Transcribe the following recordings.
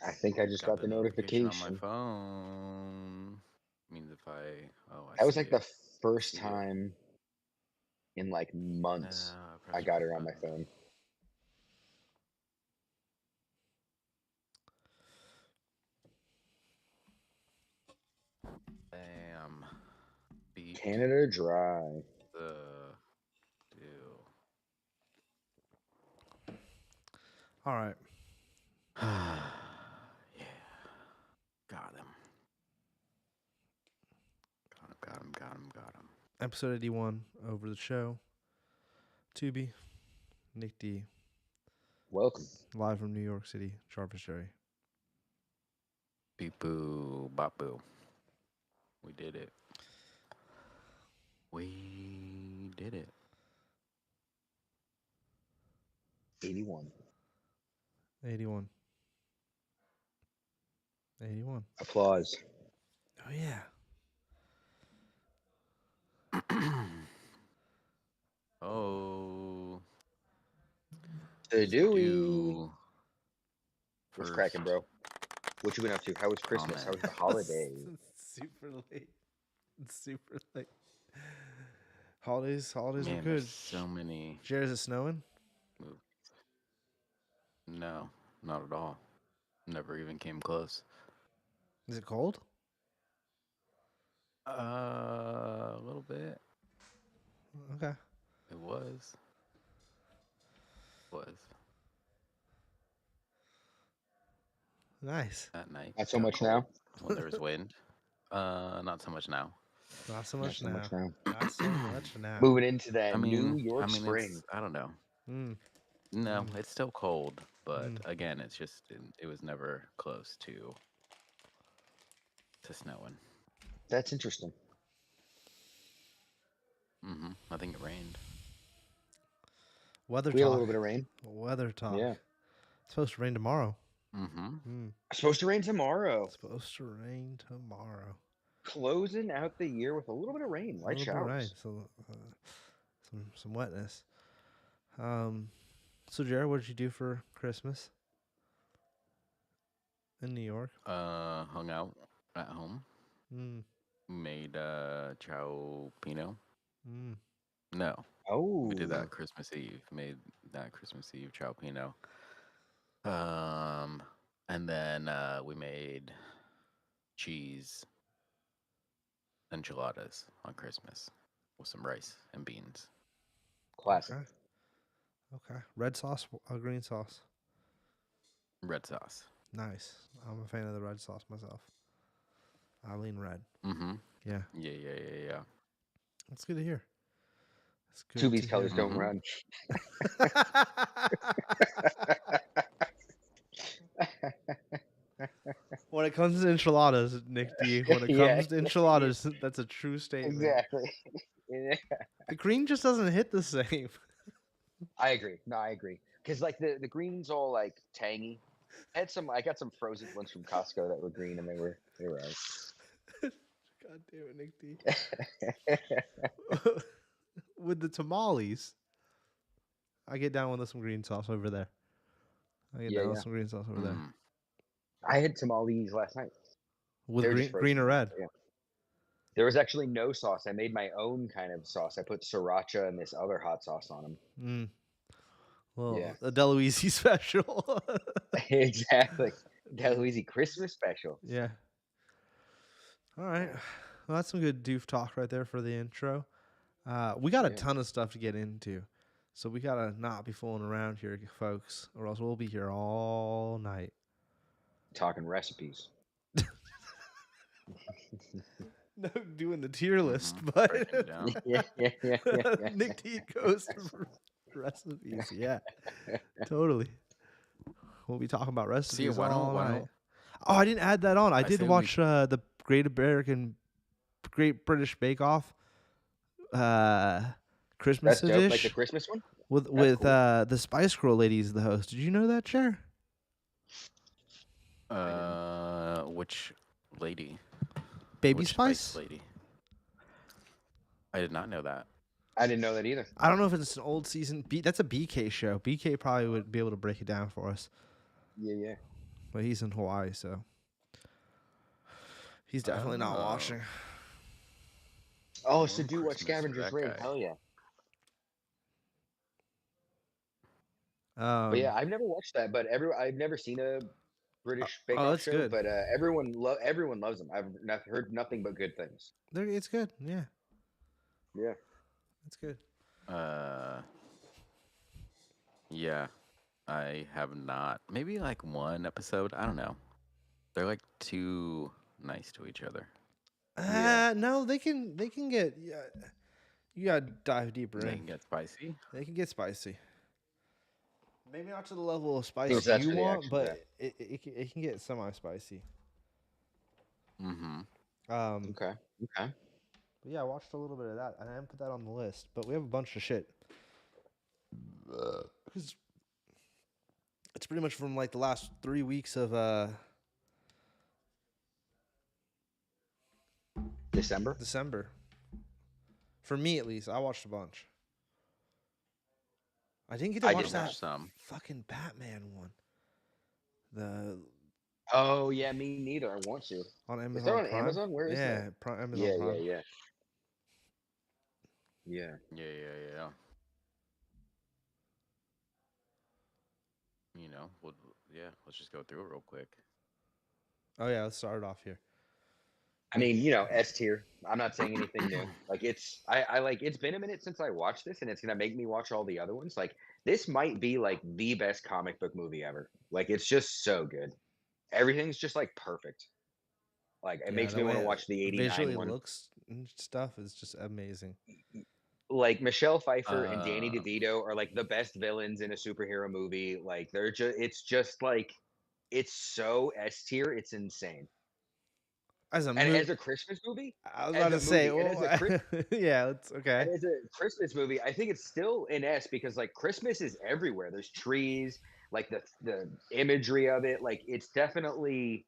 I think I just Got got the the notification on my notification. phone. Means if I That was see like it. the I first see it. time in like No, months I I pressed got my her on my phone. phone. Bam. Beat Canada Dry. the deal. All right. Yeah. Got him. Got him. Episode 81, Over the Show. Tubi, Nick D, Welcome. live from New York City, Jarvis Jerry. Beep boo, bop boo. We did it. We did it. 81. 81. 81. Applause. Oh, yeah. Oh. The Dewey. Do. What's First cracking, bro? What you been up to? How was Christmas? How was the holiday? Super late. It's super late. Holidays are Man, good. there's so many. Jared, is it snowing? No, not at all. Never even came close. Is it cold? A little bit. Okay. It was. Nice. At night. Not so Got much cold now. when there was wind. Not so much now. Not so Not much so now. much now. Not so much now. Moving into that New York it's, spring. I don't know. Mm. No, it's still cold, but Mm. again, it's just it was never close to snowing. That's interesting. I think it rained. Weather We had a talk. little bit of rain. Weather talk. Yeah. It's supposed to rain tomorrow. It's supposed to rain tomorrow. It's supposed to rain tomorrow. Closing out the year with a little bit of rain, light showers. Right. So some wetness. So Jared, what did you do for Christmas in New York? Hung out at home. Made chow pinot. No. Oh. We did that Christmas Eve. Made that Christmas Eve chow pinot. And then we made cheese enchiladas on Christmas with some rice and beans. Classic. Okay. Red sauce or green sauce? Red sauce. Nice. I'm a fan of the red sauce myself. I lean red. Yeah. Yeah. That's good to hear. Tubi's colors don't run. When it comes to enchiladas, Nick D, when it comes to enchiladas, that's a true statement. Exactly. Yeah. The green just doesn't hit the same. I agree. No, I agree. Because like the green's all like tangy. I got some frozen ones from Costco that were green and they were right. God damn it, Nick D. With the tamales, I get down with some green sauce over there. I had tamales last night. With green or red? Yeah. There was actually no sauce. I made my own kind of sauce. I put sriracha and this other hot sauce on them. Well, a Deloise special. Exactly. Deloise Christmas special. Yeah. All right. Well, that's some good doof talk right there for the intro. We got a ton of stuff to get into. So we got to not be fooling around here, folks, or else we'll be here all night. Talking recipes. No, doing the tier list, but yeah. Nick D goes to recipes. Yeah, totally. We'll be talking about recipes all night. Oh, I didn't add that on. I did watch the Great British Bake Off Christmas edition. Like the Christmas one? With cool. The Spice Girl ladies, the host. Did you know that, Cher? Which lady? Baby Spice lady. I did not know that. I didn't know that either. I don't know if it's an old season. That's a BK show. BK probably would be able to break it down for us. Yeah. but he's in Hawaii, so he's definitely not Oh. watching. Oh, so Ooh, do watch Christmas for Scavenger's that Ring. guy. Hell yeah. But yeah, I've never watched that, but I've never seen a British Bake Off that's show, good. but everyone loves them. I've heard nothing but good things. It's good. Yeah, Yeah. it's good. Yeah, I have not. Maybe like one episode. I don't know. They're like too nice to each other. Yeah. No, they can get. Yeah, you gotta dive deeper They in. can get spicy. They can get spicy. Maybe not to the level of Because spicy that's you for the want, action. but it can get semi-spicy. Mm-hmm. Okay. Okay. But yeah, I watched a little bit of that, and I didn't put that on the list. But we have a bunch of shit. Because it's pretty much from like the last 3 weeks of December. December. For me, at least, I watched a bunch. I didn't get to I watch did that not. Some. fucking Batman one. The Oh yeah, me neither. I want to. on Is that Amazon on Prime. Amazon? Where is that? Amazon Yeah, Prime. yeah. Yeah. Yeah. You know, let's just go through it real quick. Oh yeah, let's start it off here. I mean, S tier. I'm not saying anything new. Like I like it's been a minute since I watched this, and it's gonna make me watch all the other ones. Like this might be like the best comic book movie ever. Like it's just so good. Everything's just like perfect. Like it makes The me want to way watch the it 89 visually one. looks and stuff is just amazing. Like Michelle Pfeiffer and Danny Uh, DeVito are like the best villains in a superhero movie. Like it's just like it's so S tier, it's insane. As a And movie, as a Christmas movie, I was as about a to say, movie, and as a yeah, it's okay. and as a Christmas movie, I think it's still an S because like Christmas is everywhere. There's trees, like the imagery of it, like it's definitely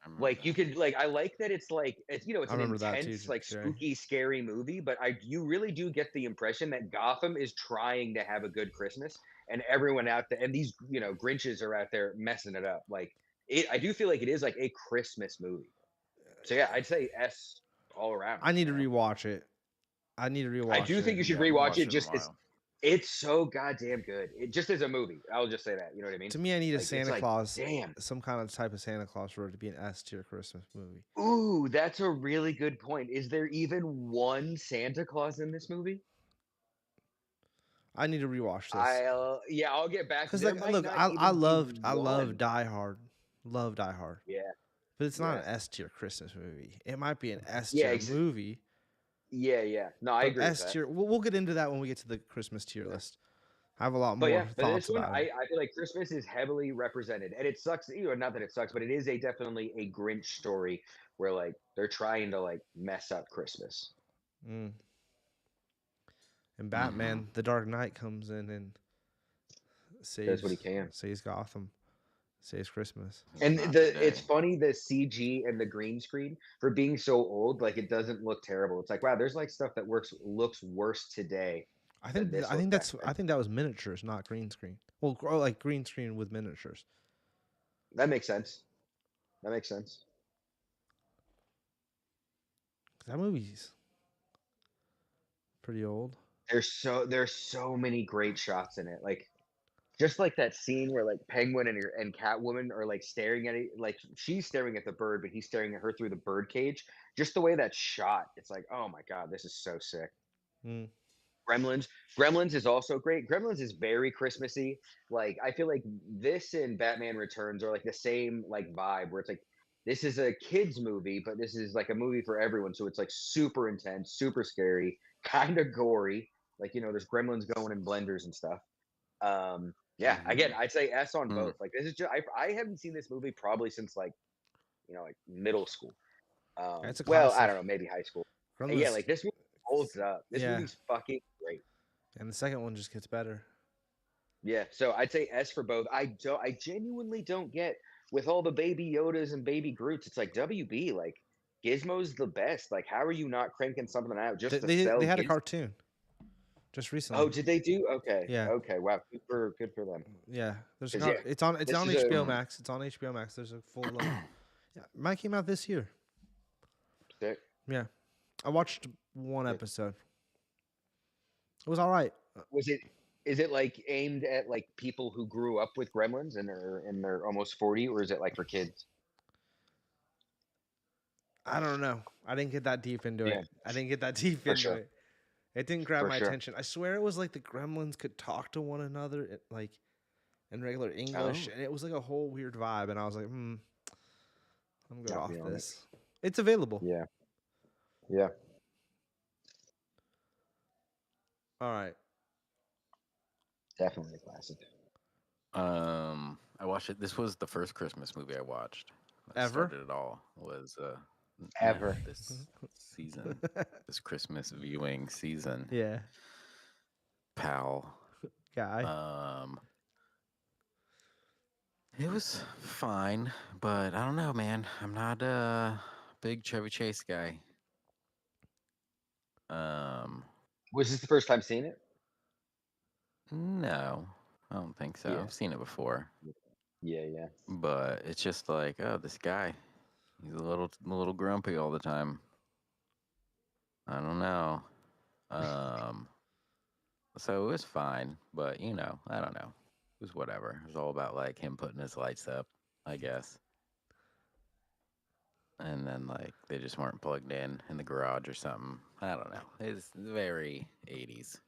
I remember like you that. could like I like that it's like it's I it's an remember that too, intense like Jerry. spooky scary movie, but you really do get the impression that Gotham is trying to have a good Christmas and everyone out there and these Grinches are out there messing it up. Like I do feel like it is like a Christmas movie. So yeah, I'd say S all around. I need to rewatch it. I need to I rewatch do think it. you should Yeah, I haven't rewatch watched it it in a just because while. it's so goddamn good. It just as a movie. I'll just say that. You know what I mean? To me, I need a Like, it's Santa like, Claus, damn. some kind of type of Santa Claus for it to be an S tier Christmas movie. Ooh, that's a really good point. Is there even one Santa Claus in this movie? I need to rewatch this I'll get back. because, There like, might look, not I even be love one. Die Hard, Yeah, but it's not yeah, an S tier Christmas movie. It might be an S yeah, tier movie, yeah. No, I but agree with S that. tier. We'll get into that when we get to the Christmas tier Yeah. list. I have a lot But more yeah, for thoughts this one, about I, it. I feel like Christmas is heavily represented, and it sucks. Not that it sucks, but it is definitely a Grinch story where like they're trying to like mess up Christmas. Mm. And Mm-hmm. Batman, The Dark Knight comes in and Does what he can. saves Gotham, saves Christmas. And Not it's today. funny the CG and the green screen for being so old, like it doesn't look terrible. It's like wow, there's like stuff that looks worse today than this looked back then. I think that was miniatures, not green screen. Well, like green screen with miniatures. That makes sense. That makes sense. That movie's pretty old. There's so many great shots in it. Like just like that scene where like Penguin and Catwoman are like staring at it, like she's staring at the bird, but he's staring at her through the bird cage. Just the way that's shot, it's like, oh my god, this is so sick. Mm. Gremlins is also great. Gremlins is very Christmassy. Like I feel like this and Batman Returns are like the same like vibe where it's like this is a kids movie, but this is like a movie for everyone. So it's like super intense, super scary, kind of gory. Like there's gremlins going in blenders and stuff. Yeah, again, Mm-hmm. I'd say S on both. Like this is just I haven't seen this movie probably since like like middle school. It's a Well, classic. I don't know, maybe high school. And yeah, Gremlins, like this movie holds up. This yeah, movie's fucking great. and the second one just gets better. Yeah, so I'd say S for both. I genuinely don't get with all the baby Yodas and baby Groots. It's like WB, like Gizmo's the best. Like, how are you not cranking something out just to They sell had a Gizmo? cartoon, just recently. Oh, did they do? Okay, Yeah, okay. Wow, good for them. yeah. There's a Because yeah, it's this on is a HBO Max. It's on HBO Max. There's a full yeah. Mine came out this year. sick. Yeah, I watched one sick. episode. It was all right. Was it? Is it like aimed at like people who grew up with Gremlins and they're almost 40, or is it like for kids? I don't know. I didn't get that deep into Yeah, it. I didn't get that deep for into sure, it. It didn't grab for my sure. attention. I swear it was like the gremlins could talk to one another like in regular English, Oh, and it was like a whole weird vibe. And I was like, I'm good not off feeling it. this. It's available. Yeah, yeah, All right. definitely a classic. I watched it. This was the first Christmas movie I watched. That Ever? started it all. Was no, Ever. this season, this Christmas viewing season, Yeah, pal. guy. Um, it was fine, but I don't know, man. I'm not a big Chevy Chase guy. Um, Was this the first time seeing it? no, I don't think so. Yeah, I've seen it before, yeah, yeah. but it's just like, oh, this guy, he's a little grumpy all the time. I don't know. Um, so it was fine, but I don't know. It was whatever. It was all about like him putting his lights up, I guess. And then like they just weren't plugged in the garage or something. I don't know. It's very 80s.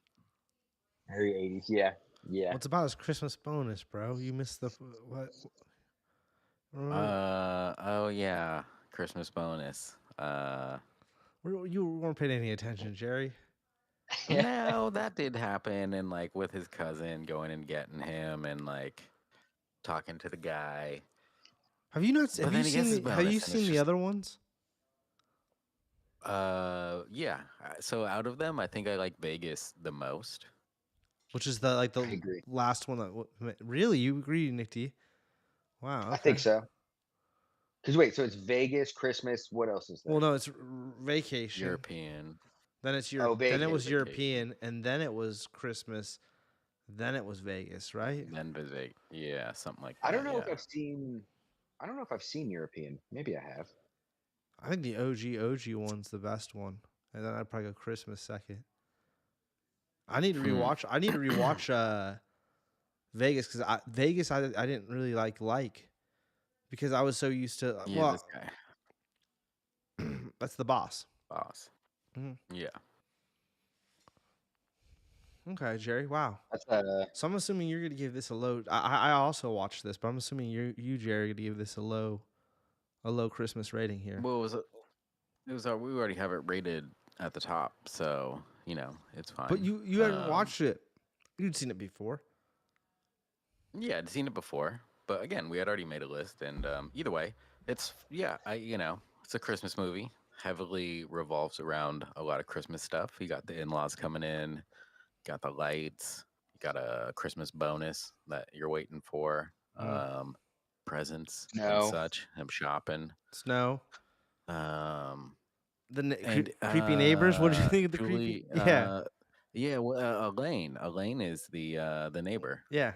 Very 80s. Yeah, yeah. What's about his Christmas bonus, bro? You missed the what? Remember, Oh yeah, Christmas bonus. you weren't paying any attention, Jerry. No, that did happen, and like with his cousin going and getting him and like talking to the guy. Have you not? But then he gets his Have you bonus and it's seen the just other ones? yeah. So out of them, I think I like Vegas the most. Which is the like I the agree. last one that really you agree, Nick D? Wow. I Okay. think so. Because wait, so it's Vegas, Christmas. What else is Well, there? no, it's vacation. European. Then it's Oh, Then it Vegas. was Vacation. European, and then it was Christmas. Then it was Vegas, right? Then visit. Yeah, something like I don't that. know if Yeah. I've seen. I don't know if I've seen European. Maybe I have. I think the OG one's the best one, and then I'd probably go Christmas second. I need to Hmm. rewatch. I need to rewatch Vegas because Vegas I didn't really like because I was so used to Yeah, well this guy, that's the boss. boss. Mhm. Yeah. Okay, Jerry. Wow. That's So I'm assuming you're gonna give this a low. I also watched this, but I'm assuming you Jerry gonna give this a low Christmas rating here. Well, it was we already have it rated at the top, so it's But fine. you hadn't watched it. You'd seen it before. Yeah, I'd seen it before, but again, we had already made a list, and either way, it's it's a Christmas movie. Heavily revolves around a lot of Christmas stuff. You got the in-laws coming in, got the lights, you got a Christmas bonus that you're waiting for, Mm. presents and no. such. I'm shopping. Snow. Um, The and creepy neighbors. What did you think of the creepy? Julie, Yeah, yeah, well, Elaine. Elaine is the neighbor, yeah,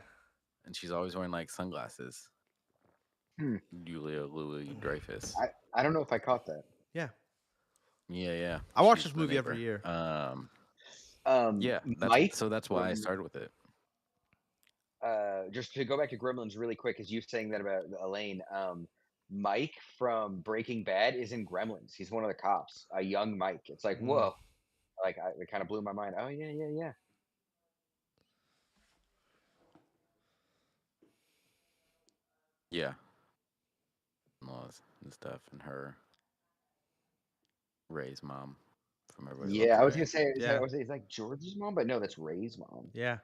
and she's always wearing like sunglasses. Hmm. Julia Louis Dreyfus. I don't know if I caught that. yeah. Yeah, yeah. I watch She's this the movie every neighbor. year. Yeah, Mike. that's why I started with it. Just to go back to Gremlins really quick, as you saying that about Elaine. Mike from Breaking Bad is in Gremlins. He's one of the cops, a young Mike. It's like Mm. whoa, it kind of blew my mind. Oh yeah, yeah, yeah. Yeah, laws and stuff, and her Ray's mom from Everybody Yeah, Loves I was gonna Ray. say, Yeah, is like George's mom, but no, that's Ray's mom. yeah.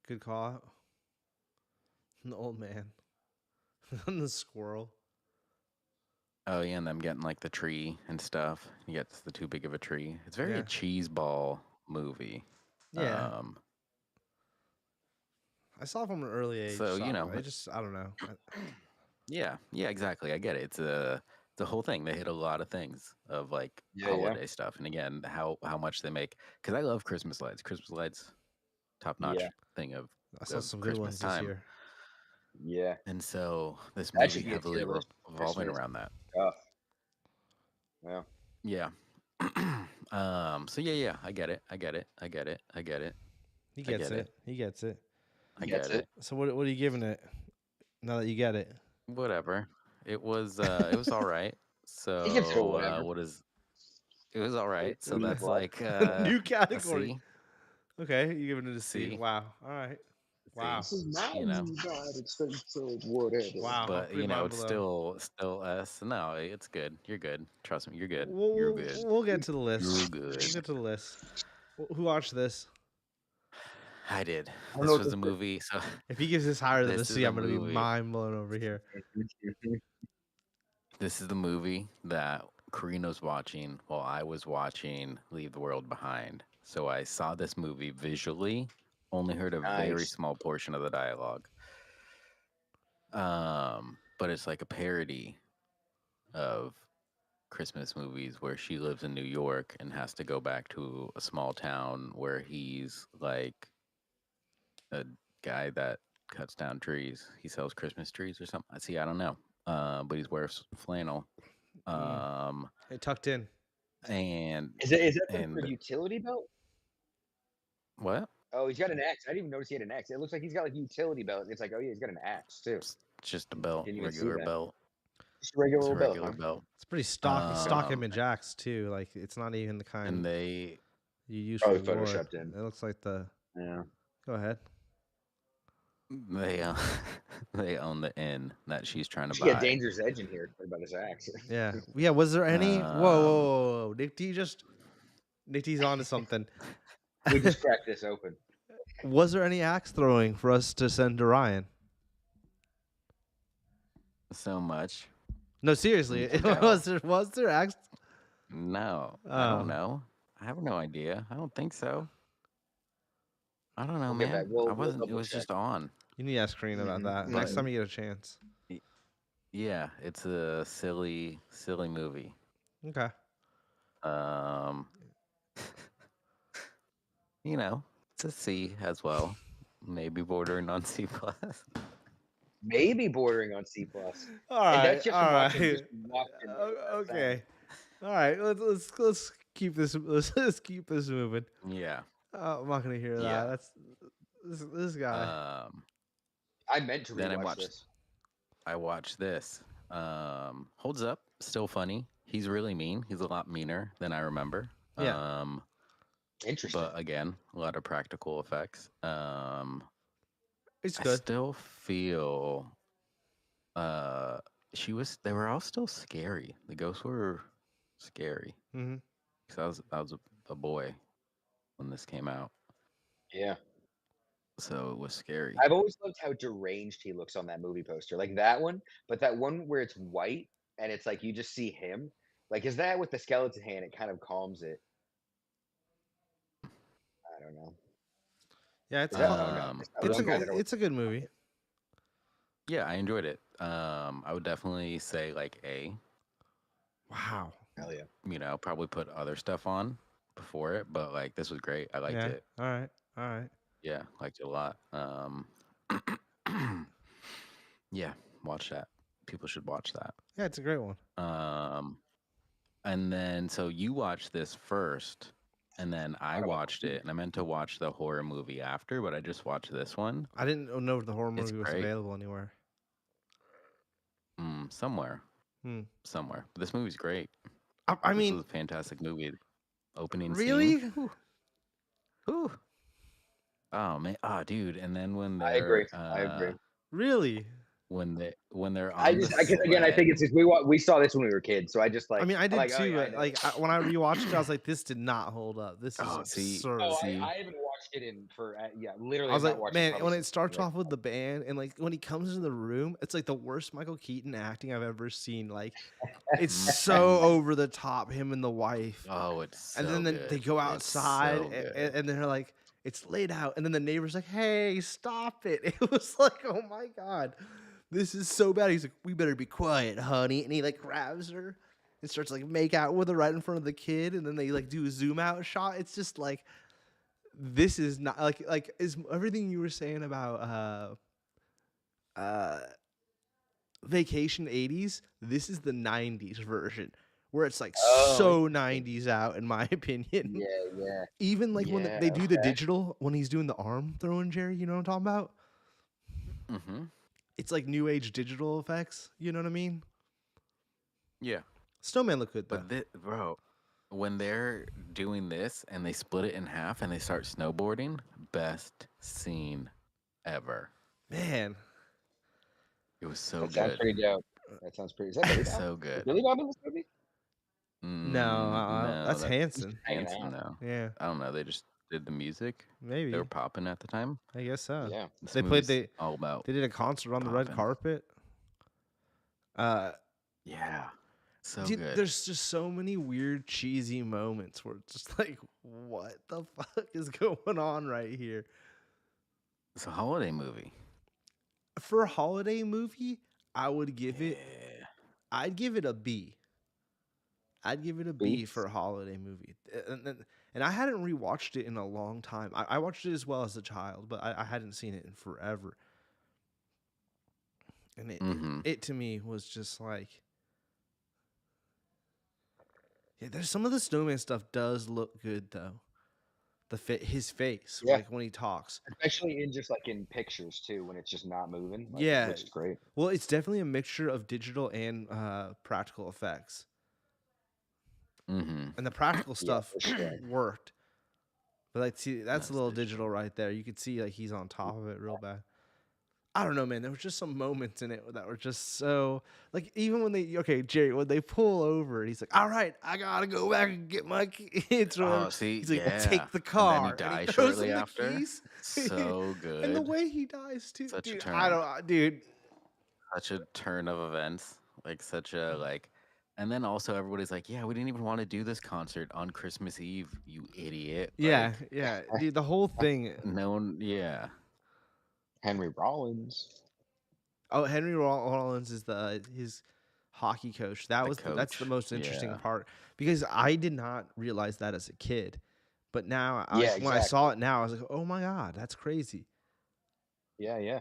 Good call out. The old man and the squirrel. Oh yeah, and them getting like the tree and stuff. He gets the too big of a tree. It's very a Yeah, cheese ball movie. yeah. Um, I saw it from an early age. so So I just I don't know. yeah, exactly. I get it. It's the whole thing. They hit a lot of things of like Yeah, yeah, holiday stuff, and again, how much they make. Because I love Christmas lights. Christmas lights, top yeah, notch thing I saw of some good Christmas ones this time. year. yeah. And so this That movie should be a heavily tier list. revolving Christmas around that. stuff. Yeah. Yeah. So yeah, I get it. I get it. I get it. I get it. He I gets get it. it. He gets it. I Gets get it. it. So what are you giving it now that you get it? Whatever. It was all right. He gives it a So whatever. what is it was all right. So Food that's for life. like New a category. C. Okay, you giving it a C. C. Wow. All right. C. Wow. This is not You know. United States of whatever. Wow. I'll But put mine it's below. still S. No, it's good. You're good. Trust me, you're good. We'll, You're we'll, good. we'll get to the list. You're We'll good. get to the list. Who watched this? I did. I don't This know was what a movie. So If he gives this higher than a this is C, a I'm gonna be movie. mind blown over here. This is the movie that Karina was watching while I was watching Leave the World Behind. So I saw this movie visually, only heard a very Nice. small portion of the dialogue. But it's like a parody of Christmas movies where she lives in New York and has to go back to a small town where he's like a guy that cuts down trees. He sells Christmas trees or something. See, I don't know. But he wears flannel. It tucked in. And Is that some sort and of utility belt? what? Oh, he's got an axe. I didn't even notice he had an axe. It looks like he's got like a utility belt. It's like, oh yeah, he's got an axe too. It's just a belt, Didn't even see regular that. belt. Just a regular It's a old belt, regular huh? belt. It's pretty stock Um, image axe too. Like it's not even the kind and they you use Probably for war. photoshopped in. It looks like the. Yeah. Go ahead. they they own the inn that she's trying to She got buy. Danger's Edge in here about his axe. Yeah. Yeah. Was there any? Whoa, whoa, whoa, whoa. Nick D's onto something. We just cracked this open. Was there any axe throwing for us to send to Ryan? So much. No, seriously. You can Was there axe? No, I Oh. don't know. I have no idea. I don't think so. I don't know, We'll get man. back. We'll I wasn't. It double was check. just on. You need to ask Karina about that next But- time you get a chance. Yeah, it's a silly movie. Okay. It's a C as well. Maybe bordering on C plus. Maybe bordering on C plus. All And right. that's just All from right. watching Okay. All right. Let's keep this. Let's keep this moving. Yeah. I'm not gonna hear that. Yeah. That's this guy. I meant to Then I rewatch watched- this. I watched this. Holds up. Still funny. He's really mean. He's a lot meaner than I remember. Yeah. Interesting. But again, a lot of practical effects. It's I good. still feel they were all still scary. The ghosts were scary. Mm-hmm. Because I was a boy when this came out. Yeah. So it was scary. I've always loved how deranged he looks on that movie poster. Like that one, but that one where it's white and it's like you just see him. Like, is that with the skeleton hand? It kind of calms it. I don't know. Yeah, it's Is that- oh, no, it's okay, I don't- a good movie. Yeah, I enjoyed it. I would definitely say like A. Wow. Hell yeah. Probably put other stuff on before it, but like this was great. I liked Yeah. it. All right. All right. Yeah, liked it a lot. Yeah, watch that. People should watch that. Yeah, it's a great one. And then so you watched this first, and then I watched it, and I meant to watch the horror movie after, but I just watched this one. I didn't know if the horror It's movie was great. available anywhere. Somewhere. Hmm. Somewhere. But this movie's great. I This mean, was a fantastic movie. Opening really? scene. Whew. Oh man. Oh dude. And then when I they're agree. I agree. Really? when they're on I the just, again, I sled. think it's just we saw this when we were kids, so I just like. I mean, I did like, oh, too. yeah, I but, know. like when I rewatched it, I was like, this did not hold up. This is Oh, see. absurd. Oh, See. I haven't watched it in for literally. I was have like, not watched man, probably when it since starts like- off with the band and like when he comes into the room, it's like the worst Michael Keaton acting I've ever seen. Like, it's so over the top, him and the wife. Oh, it's And so then good. they go It's so outside good. and they're like, it's laid out. And then the neighbor's like, hey, stop it. It was like, oh my God. this is so bad. He's like, we better be quiet, honey. And he like grabs her and starts like make out with her right in front of the kid. And then they like do a zoom out shot. It's just like, this is not like is everything you were saying about Vacation 80s. This is the 90s version where it's like Oh, so interesting. 90s out, in my opinion. Yeah, yeah, Even like when yeah. they do the Okay. digital, when he's doing the arm throwing, Jerry, you know what I'm talking about? Mm-hmm. It's like new age digital effects. You know what I mean? Yeah. Snowman look good though. But bro, when they're doing this and they split it in half and they start snowboarding, best scene ever. Man, It was so That sounds good. pretty dope. That sounds pretty. Is that Billy Bob? So Is good. Billy Bob in this movie? no, No, that's that's Hanson. Hanging Hanson out. though. Yeah, I don't know. They just did the music. They maybe. were popping at the time. I guess so. Yeah. This They played movie's all about they did a concert on the red popping. carpet. Uh, Yeah. So dude, good. there's just so many weird cheesy moments where it's just like, what the fuck is going on right here? It's a holiday movie. For a holiday movie, I would give it. Yeah. I'd give it a B. I'd give it a B? B for a holiday movie. And I hadn't rewatched it in a long time. I watched it as well as a child, but I hadn't seen it in forever. And Mm-hmm. it to me was just like, yeah, there's some of the snowman stuff does look good though. His face, Yeah. like when he talks. Especially in just like in pictures too, when it's just not moving. Like, Yeah. It looks great. Well, it's definitely a mixture of digital and practical effects. Mm-hmm. And the practical Yeah, stuff for sure. worked. But like, see, that's That's a little digital. digital right there. You could see like he's on top of it real bad. I don't know, man. There was just some moments in it that were just so like, even when Jerry, when they pull over, he's like, "All right, I gotta go back and get my kids." Or whatever. Oh, see, He's like, yeah. "Take the And car," then he dies throws shortly him after. the keys. So good. And the way he dies too, Such a dude. turn. Dude. Such a turn of events. Like such a like. And then also everybody's like, yeah, we didn't even want to do this concert on Christmas Eve, you idiot. Yeah, Like, yeah, dude. The whole thing. no one. Yeah. Henry Rollins. Oh, Henry Rollins is his hockey coach. That's the coach, most interesting yeah. part, because I did not realize that as a kid, but now Yeah, when I saw exactly. it now, I was like, oh my god, that's crazy. Yeah, yeah.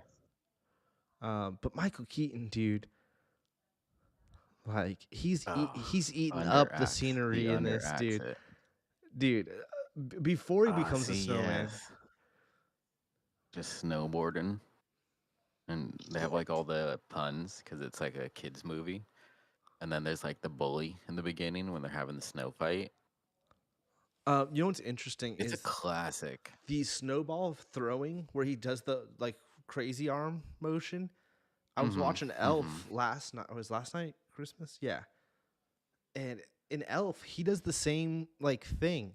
But Michael Keaton, dude, like he's eating up the Underacts. scenery He in this, underacts dude. it. Dude, before he becomes a See, snowman. yes. Just snowboarding. And they have like all the puns because it's like a kids movie. And then there's like the bully in the beginning when they're having the snow fight. You know what's interesting It's a is classic. the snowball throwing where he does the like crazy arm motion. I was watching Elf last night. Was last night Christmas? Yeah. And in Elf, he does the same like thing.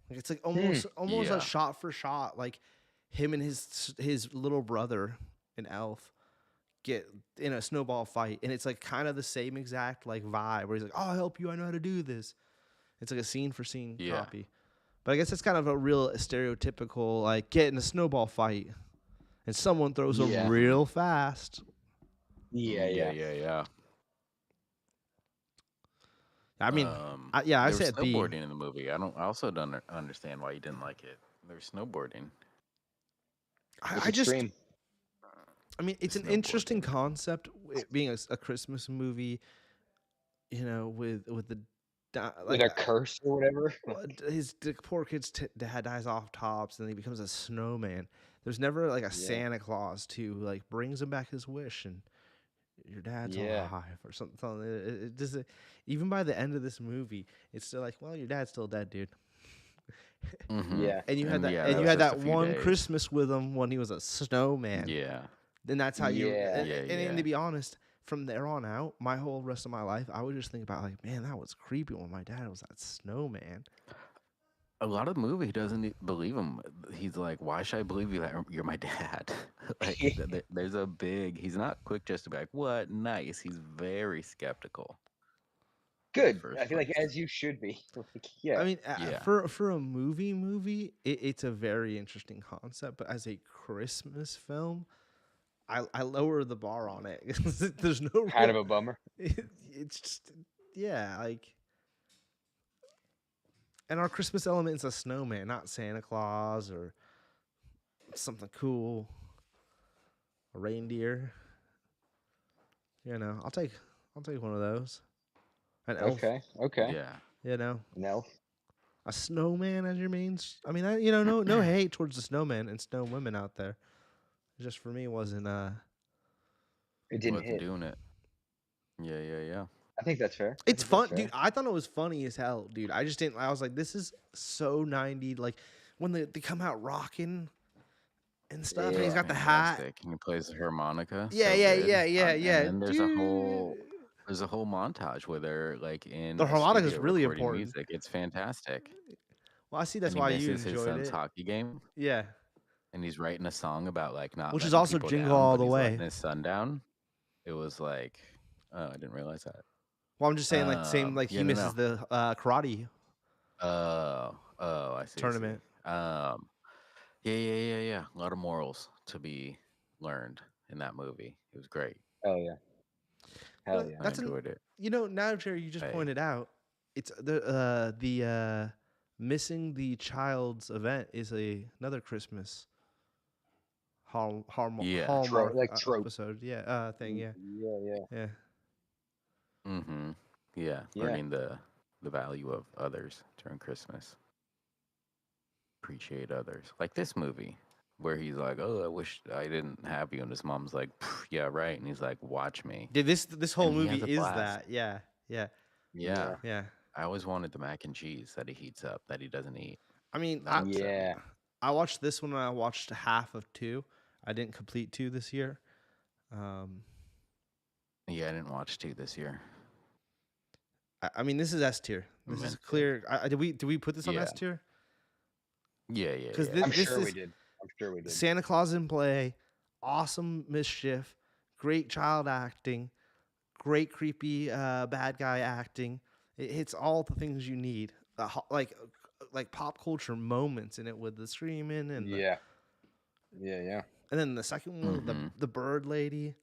Like it's like almost Yeah. a shot for shot, like him and his little brother in Elf get in a snowball fight, and it's like kind of the same exact like vibe where he's like, "Oh, I'll help you. I know how to do this." It's like a scene for scene copy. But I guess it's kind of a real stereotypical like get in a snowball fight, and someone throws them real fast. Yeah, yeah. Yeah. I mean, I there was said B. snowboarding in the movie. I also don't understand why you didn't like it. There's snowboarding. I just, Extreme. I mean, it's an Snowboarding. interesting concept, it being a Christmas movie, you know, with the With a curse or whatever. his poor kid's dad dies off tops, and he becomes a snowman. There's never like a Santa Claus to like brings him back his wish, and your dad's alive or something. It just, even by the end of this movie, it's still like, well, your dad's still dead, dude. Yeah. And you had that, yeah, and you was had just a that few one days. Christmas with him when he was a snowman. Yeah. Then that's how you. Yeah. And to be honest, from there on out, my whole rest of my life, I would just think about like, man, that was creepy when my dad was that snowman. A lot of the movie, he doesn't believe him. He's like, why should I believe you that you're my dad? Like, there's a big, he's not quick just to be like, what? Nice. He's very skeptical. Good. First I feel like place. as you should be. Like, yeah. I mean, Yeah. for a movie, it's a very interesting concept. But as a Christmas film, I lower the bar on it. There's no Kind of real, a bummer. it's just yeah, like, and our Christmas element is a snowman, not Santa Claus or something cool, a reindeer. I'll take one of those. An elf, Okay. Yeah. you know, An elf. a snowman as your main. I mean, no hate towards the snowman and snow women out there. Just for me, wasn't It didn't Wasn't hit. doing it. Yeah. I think that's fair. I It's think that's fun, dude. fair. I thought it was funny as hell, dude. I just didn't. I was like, this is so 90. Like when they come out rocking and stuff, and he's Yeah. got the hat. Fantastic. And he plays the harmonica. Yeah, So yeah, good. yeah, yeah, And yeah, then dude. there's a whole montage where they're like in The a harmonica is studio really recording important. music. It's fantastic. Well, I see that's And he why you misses his enjoyed son's it. hockey game, Yeah, and he's writing a song about like not which is letting also people Jingle down, All but the he's letting Way. his son down. It was like, oh, I didn't realize that. Well, I'm just saying, like, same, like Yeah, he no, misses no. the karate I see. tournament. Yeah. A lot of morals to be learned in that movie. It was great. Hell yeah. Hell yeah. I enjoyed it. Now, Jerry, you just Hey. pointed out it's the missing the child's event is another Christmas Yeah. Hallmark Like trope. episode. Yeah, thing. Yeah, Yeah. yeah. Mm-hmm. Yeah. Yeah. Learning the value of others during Christmas. Appreciate others. Like this movie where he's like, oh, I wish I didn't have you. And his mom's like, yeah, right. And he's like, watch me. Dude, this whole And he movie has a is blast. that. Yeah. Yeah. Yeah. I always wanted the mac and cheese that he heats up that he doesn't eat. I mean, That upset me. I watched this one and I watched half of 2. I didn't complete 2 this year. Yeah, I didn't watch 2 this year. I mean, this is S tier. This is clear. Did we put this on Yeah. S tier? Yeah. Because I'm this sure is we did. I'm sure we did. Santa Claus in play, awesome mischief, great child acting, great creepy bad guy acting. It hits all the things you need. Like pop culture moments in it with the screaming and Yeah. and then the second one, the bird lady,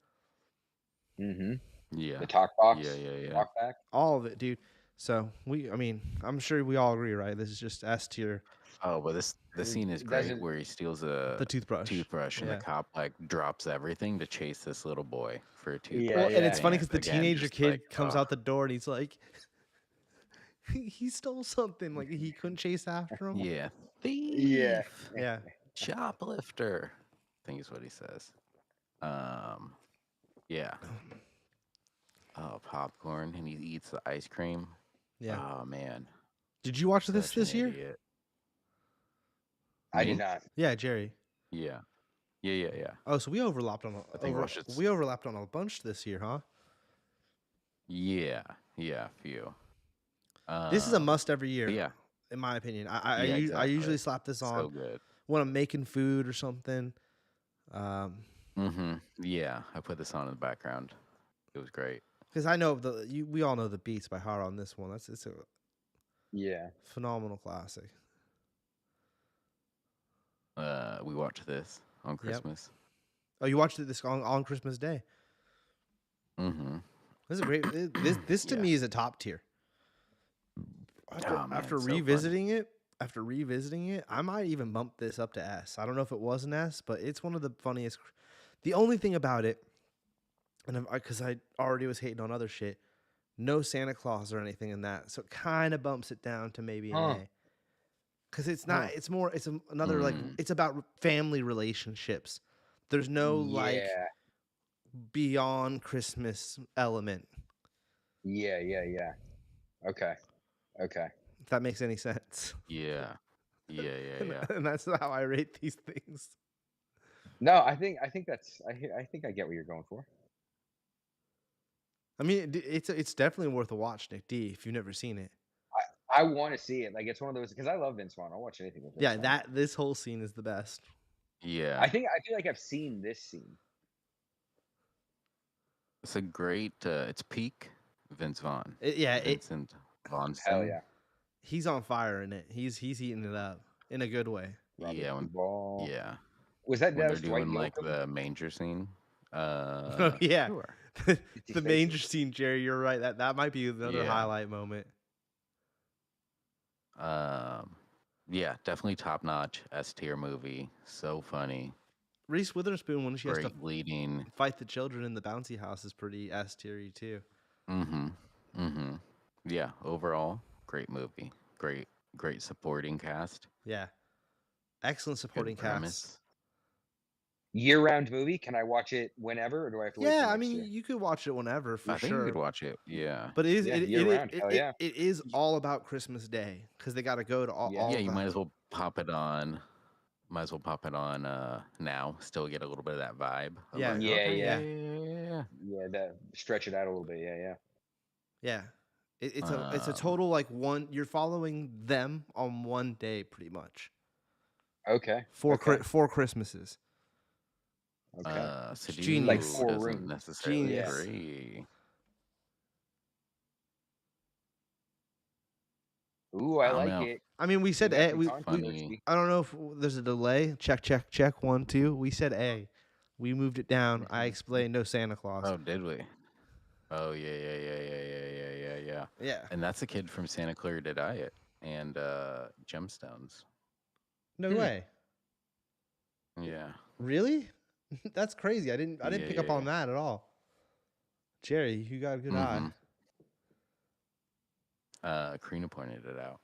Mm-hmm. Yeah. The talk box. Yeah. Talk back. all of it, dude. So I'm sure we all agree, right? This is just S tier. Oh, but this scene is great where he steals The toothbrush. and Yeah. the cop like drops everything to chase this little boy for a toothbrush. Yeah, Well, and it's yeah. funny because the Again, teenager just kid like, comes oh. out the door and he's like, he stole something. Like he couldn't chase after him. Yeah. Thief. Yeah. Yeah. Shoplifter. I think is what he says. Yeah. Oh, popcorn, and he eats the ice cream. Yeah. Oh man. Did you watch this Such an year? idiot. I did not. Yeah, Jerry. Yeah. Oh, so we overlapped on I think watched it. we overlapped on a bunch this year, huh? Yeah. A few. This is a must every year. Yeah. In my opinion, I Yeah, I exactly. usually slap this on So good. when I'm making food or something. Yeah, I put this on in the background. It was great. Because I know we all know the beats by heart on this one. It's a Yeah. phenomenal classic. We watched this on Christmas. Oh, you watched it this on Christmas Day. Mm-hmm. This is a great. This to Yeah. me is a top tier. Man, After it's so revisiting it, I might even bump this up to S. I don't know if it was an S, but it's one of the funniest. The only thing about it, and because I already was hating on other shit, no Santa Claus or anything in that, so it kind of bumps it down to maybe an A. Because it's not. It's more. It's another like. It's about family relationships. There's no like beyond Christmas element. Yeah. Okay. If that makes any sense. Yeah. And that's how I rate these things. No, I think that's. I think I get what you're going for. I mean, it's definitely worth a watch, Nick D. If you've never seen it. I want to see it. Like it's one of those because I love Vince Vaughn. I'll watch anything with Vince Vaughn. This whole scene is the best. Yeah. I feel like I've seen this scene. It's a great. It's peak Vince Vaughn. Vincent Vaughn. Hell yeah. He's on fire in it. He's eating it up in a good way. Robert Yeah. Duvall. Yeah. Was that When they're was Dwight doing like Yoakam? the manger scene. Oh yeah, Sure. Itsy the Spacey. manger scene, Jerry. You're right. That might be another Yeah. highlight moment. Um, yeah, definitely top notch S tier movie. So funny. Reese Witherspoon when she has to Great leading. fight the children in the bouncy house is pretty S tiery too. Mm-hmm. Mm-hmm. Yeah, overall, great movie. Great supporting cast. Yeah, excellent Good supporting cast. premise. Year-round movie. Can I watch it whenever, or do I have to wait till Yeah, I next mean year? you could watch it whenever for I think you could sure. watch it. Yeah. But it is Yeah, it it it, year-round. it, Hell it, yeah. it is all about Christmas Day because they got to go to all, Yeah. all Yeah, of you the might as well pop it on. Might as well pop it on now. Still get a little bit of that vibe of Yeah, like, Yeah, okay, yeah, yeah, yeah. yeah. That stretch it out a little bit. Yeah, yeah. yeah. It's a Um, total like one. You're following them on one day pretty much. Okay, okay, Four Christmases. okay. It's Like genius. Sadu Four doesn't Rings. necessarily Yeah. Genius. agree. Ooh, I I don't like know. it. I mean, we We said got A. some We Funny. controversy. I don't know if there's a delay. Check, check, check. 1, 2. We said A. We moved it down. I explained no Santa Claus. Oh, did we? Oh yeah. Yeah. And that's a kid from Santa Clarita Diet and Gemstones. No Hmm. way. Yeah. Really? That's crazy. I didn't pick up on Yeah. that at all. Jerry, you got a good eye. Mm-hmm. Karina pointed it out.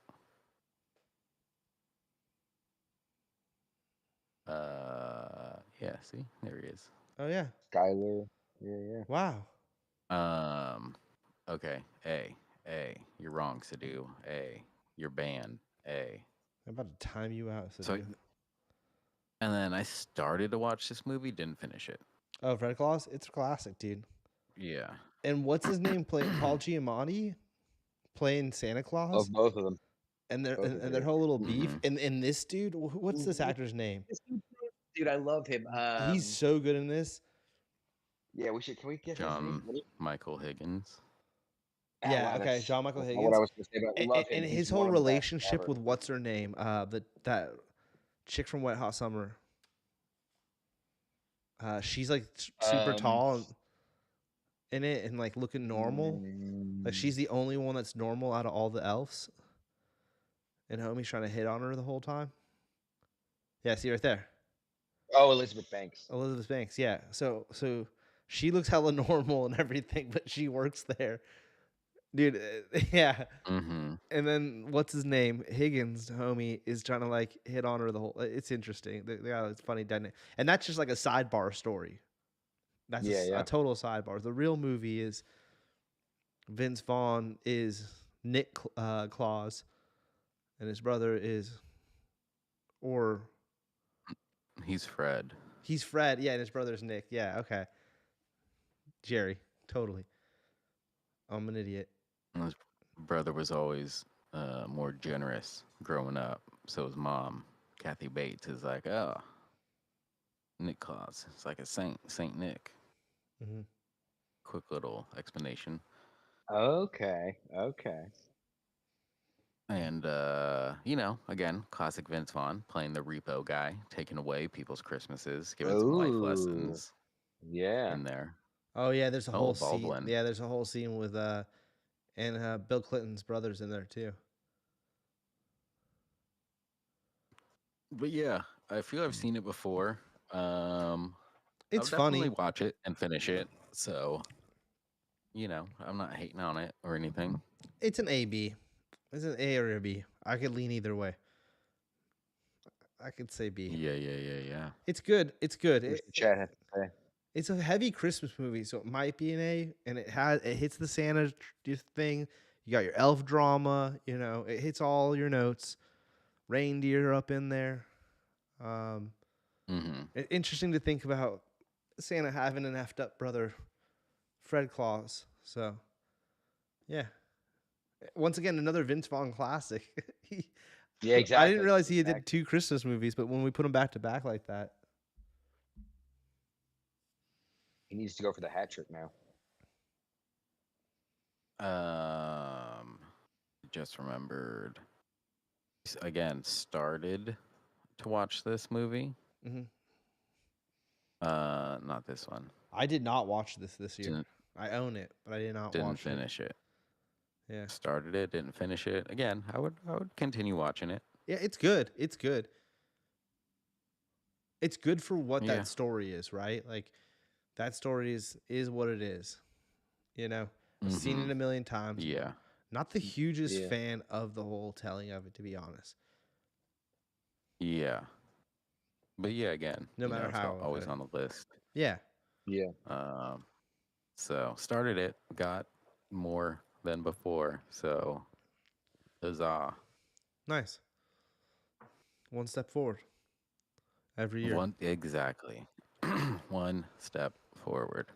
Yeah, see? There he is. Oh yeah. Skylar. Yeah, yeah. Wow. Um, okay. A. You're wrong, Sadu. A. You're banned. A. I'm about to time you out, So, Sadu. and then I started to watch this movie, didn't finish it. Oh, Fred Claus? It's a classic, dude. Yeah. And what's his name? Paul Giamatti playing Santa Claus, Love both of them. Both are and their great. whole little beef. Mm-hmm. And this dude, what's this actor's name? Dude, I love him. He's so good in this. Yeah, we should. Can we get his name? John Michael Higgins. Yeah, Wow, okay, John Michael that's not what I Higgins, was going to say, but I love him. and He's his one whole of the best relationship ever. with what's her name, that chick from Wet Hot Summer. She's like super Um, tall in it and like looking normal. Like she's the only one that's normal out of all the elves. And homie's trying to hit on her the whole time. Yeah, see right there. oh, Elizabeth Banks. Elizabeth Banks, yeah. So she looks hella normal and everything, but she works there. Dude, yeah. Mm-hmm. And then what's his name? Higgins, homie, is trying to like hit on her the whole. It's interesting. They got it's funny dynamic, and that's just like a sidebar story. That's Yeah, a yeah. total sidebar. The real movie is Vince Vaughn is Nick Claus, and his brother is, or He's Fred. he's Fred. Yeah, and his brother's Nick. Yeah, okay. Jerry, totally. I'm an idiot. And his brother was always more generous growing up. So his mom, Kathy Bates, is like, oh, Nick Claus. It's like a saint, Saint Nick. Mm-hmm. Quick little explanation. Okay, okay. And, again, classic Vince Vaughn playing the repo guy, taking away people's Christmases, giving some life Ooh, lessons yeah. in there. Oh yeah, there's a Oh, whole scene. Baldwin. Yeah, there's a whole scene with and Bill Clinton's brothers in there too. But yeah, I feel I've seen it before. I'll It's definitely funny. watch it and finish it. So, I'm not hating on it or anything. It's an A B. It's an A or a B. I could lean either way. I could say B. Yeah. It's good. It's good. What's the chat have to say? It's a heavy Christmas movie, so it might be an A. And it hits the Santa thing. You got your elf drama. It hits all your notes. Reindeer up in there. Mm-hmm. Interesting to think about Santa having an effed up brother, Fred Claus. So, yeah. Once again, another Vince Vaughn classic. Yeah, I exactly. didn't realize he did 2 Christmas movies, but when we put them back to back like that, He needs to go for the hat trick now. Just remembered. Again, started to watch this movie. Mhm. Not this one. I did not watch this year. Didn't I own it, but I did not didn't watch it. finish it. Yeah. Started it, didn't finish it. Again, I would continue watching it. Yeah, it's good. It's good. It's good for what Yeah. that story is, right? Like that story is what it is. You know, I've seen Mm-hmm. it a million times. Yeah. Not the hugest Yeah. fan of the whole telling of it, to be honest. Yeah. But yeah, again, No matter it's how. always on the list. Yeah. Yeah. Um, so started it, got more than before. So huzzah. Nice. One step forward every year. One exactly. One step forward.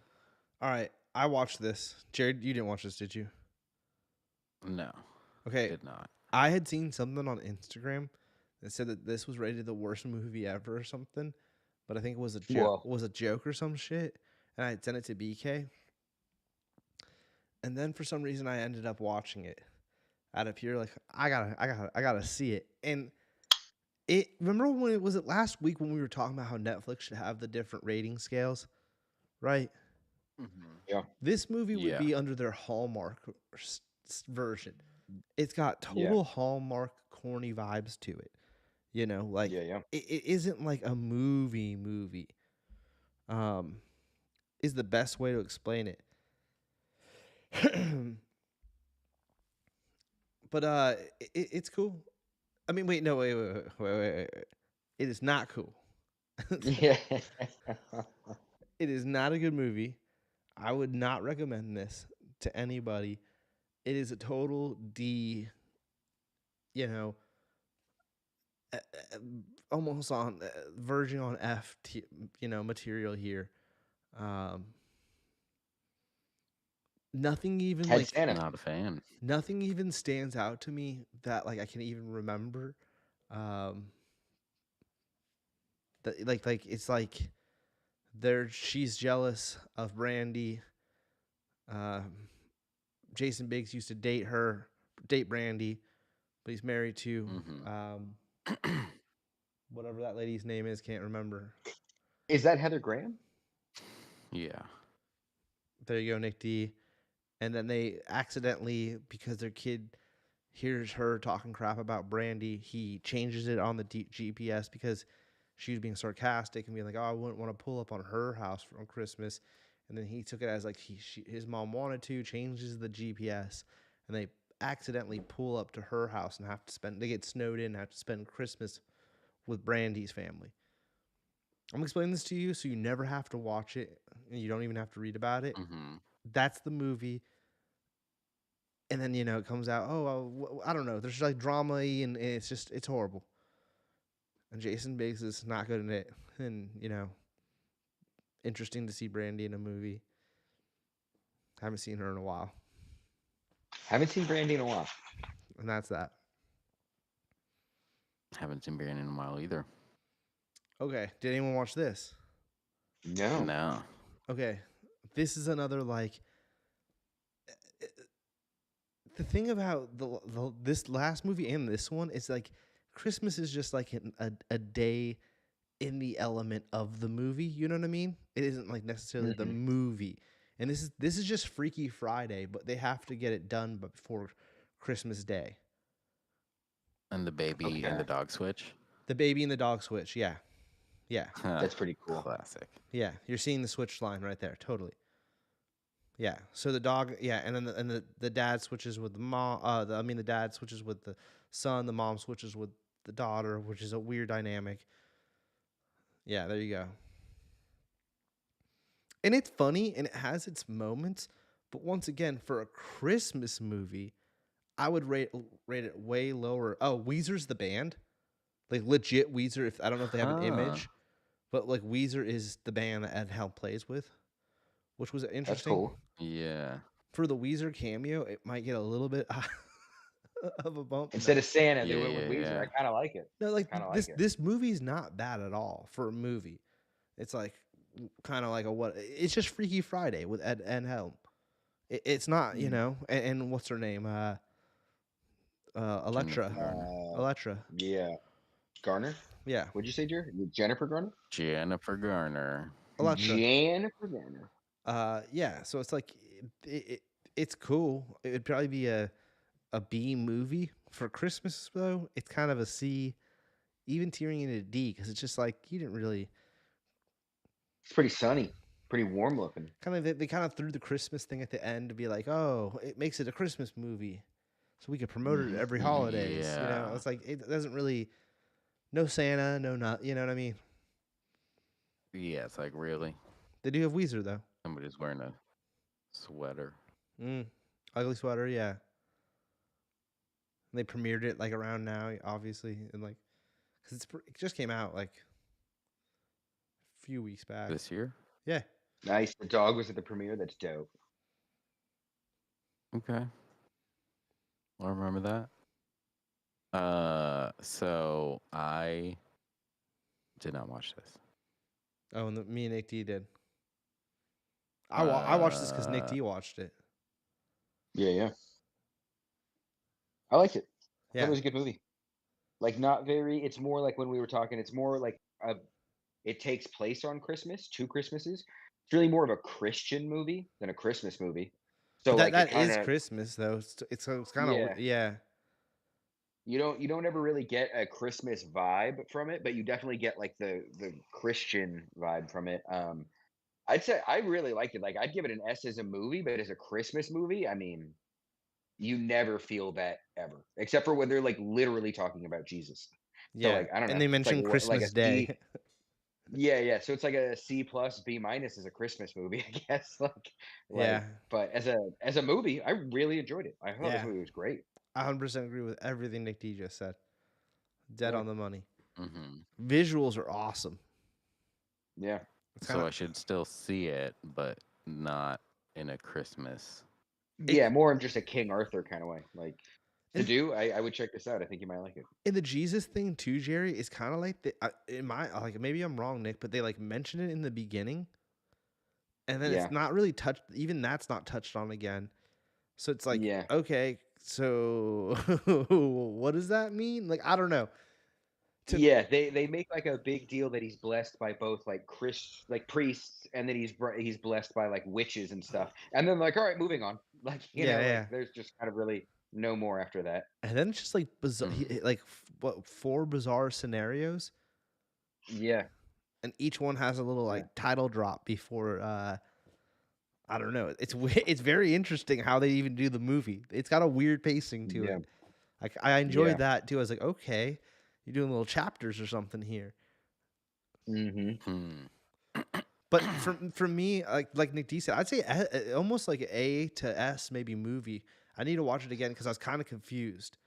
All right. I watched this. Jared, you didn't watch this, did you? No, Okay. did not. I had seen something on Instagram that said that this was rated the worst movie ever or something, but I think it was a joke. Whoa. Was a joke or some shit, and I had sent it to BK. And then for some reason, I ended up watching it out of pure like I gotta see it. And it remember when it was it last week when we were talking about how Netflix should have the different rating scales, right? Mm-hmm. Yeah. This movie would Yeah. be under their Hallmark version. It's got Yeah. total Hallmark corny vibes to it. You know, like Yeah. it isn't like a movie. Um, is the best way to explain it. But it's cool. I mean, wait, no, wait. It is not cool. Yeah. It is not a good movie. I would not recommend this to anybody. It is a total D, you know, uh, uh, almost on verging on F, material here. Um, nothing even Head like Santa. Not a fan. nothing even stands out to me that like I can even remember. Um, that like it's like she's jealous of Brandy. Um, Jason Biggs used to date Brandy, but he's married to Mm-hmm. whatever that lady's name is. Can't remember. Is that Heather Graham? Yeah. There you go, Nick D. And then they accidentally, because their kid hears her talking crap about Brandy, he changes it on the GPS because she was being sarcastic and being like, "Oh, I wouldn't want to pull up on her house on Christmas." And then he took it as like his mom wanted to, changes the GPS, and they accidentally pull up to her house and they get snowed in and have to spend Christmas with Brandy's family. I'm explaining this to you so you never have to watch it and you don't even have to read about it. Mm-hmm. That's the movie. And then, it comes out, I don't know. There's like drama and it's horrible. And Jason Biggs is not good in it. And, interesting to see Brandy in a movie. Haven't seen her in a while. Haven't seen Brandy in a while. And that's that. Haven't seen Brandon in a while either. Okay. Did anyone watch this? No. No. Okay. This is another like the thing about this last movie and this one is like Christmas is just like a day in the element of the movie. You know what I mean? It isn't like necessarily the movie. And this is just Freaky Friday, but they have to get it done before Christmas Day. And the baby and the dog switch. The baby and the dog switch, yeah. That's pretty cool. Classic. Yeah, you're seeing the switch line right there, totally. Yeah, so the dog, yeah, and then the dad switches with the mom. The dad switches with the son. The mom switches with the daughter, which is a weird dynamic. Yeah, there you go. And it's funny and it has its moments, but once again, for a Christmas movie, I would rate it way lower. Oh, Weezer's the band, like legit Weezer. If I don't know if they have an image, but like Weezer is the band that Ed Helm plays with, which was interesting. That's cool. Yeah. For the Weezer cameo, it might get a little bit of a bump. Instead of Santa, they Yeah, went with yeah, Weezer. yeah. I kind of like it. No, like Kinda this like it. this movie's not bad at all for a movie. It's like kind of like it's just Freaky Friday with Ed and Helm. It's not, and what's her name? Electra. Jennifer Garner. Electra. Yeah. Garner? Yeah. What'd you say, Jer? Jennifer Garner? Jennifer Garner. Electra. Jan Fregana. Yeah. So it's like it's cool. It'd probably be a B movie for Christmas though. It's kind of a C, even tearing into D because it's just like you didn't really It's pretty sunny, pretty warm looking. kind of they kind of threw the Christmas thing at the end to be like, oh, it makes it a Christmas movie, so we could promote it Hmm. every holidays. You know, Yeah. it's like it doesn't really no Santa, no not. You know what I mean? Yeah, it's like really They do have Weezer though. somebody's wearing a sweater. Mm. Ugly sweater, yeah. They premiered it like around now, obviously, and like because it just came out like a few weeks back. This year? Yeah. Nice. The dog was at the premiere. That's dope. Okay. I remember that. So I did not watch this. Oh, and me and Nick D did. I watched this because Nick Uh, D watched it. Yeah, yeah. I liked it. I thought it Yeah. was a good movie. Like, not very. It's more like when we were talking. It's more like it takes place on Christmas, 2 Christmases. It's really more of a Christian movie than a Christmas movie. So, But like, it that is kinda Christmas though. It's kind of yeah. yeah. You don't ever really get a Christmas vibe from it, but you definitely get, like, the Christian vibe from it. I'd say I really liked it. Like, I'd give it an S as a movie, but as a Christmas movie, I mean, you never feel that ever, except for when they're, like, literally talking about Jesus. So, Yeah. like, I don't And know. they It's like mentioned what like a Christmas Day. C. Yeah, yeah. So it's like a C plus, B minus as a Christmas movie, I guess. Yeah. But as a movie, I really enjoyed it. I thought this Yeah. movie was great. I 100% agree with everything Nick D just said. Dead Yeah, on the money. mhm. Visuals are awesome. yeah. It's kind So of I should still see it, but not in a Christmas. Yeah, more of just a King Arthur kind of way. Like to and do, I would check this out. I think you might like it. and the Jesus thing too, Jerry, is kind of like in my like maybe I'm wrong, Nick, but they like mention it in the beginning, and then it's Yeah, not really touched. Even that's not touched on again. So it's like, yeah, okay, so what does that mean? Like, I don't know. To yeah. They make like a big deal that he's blessed by both like priests, and that he's blessed by like witches and stuff. And then like, all right, moving on. Like yeah, like yeah. there's just kind of really no more after that. And then it's just like bizarre, Mm. like what 4 bizarre scenarios, Yeah, and each one has a little yeah, like title drop before. I don't know. It's very interesting how they even do the movie. It's got a weird pacing to yeah, it. Like I enjoyed yeah. that too. I was like, okay, you're doing little chapters or something here. Hmm. Hmm. But for me, like Nick D said, I'd say almost like an A to S maybe movie. I need to watch it again because I was kind of confused.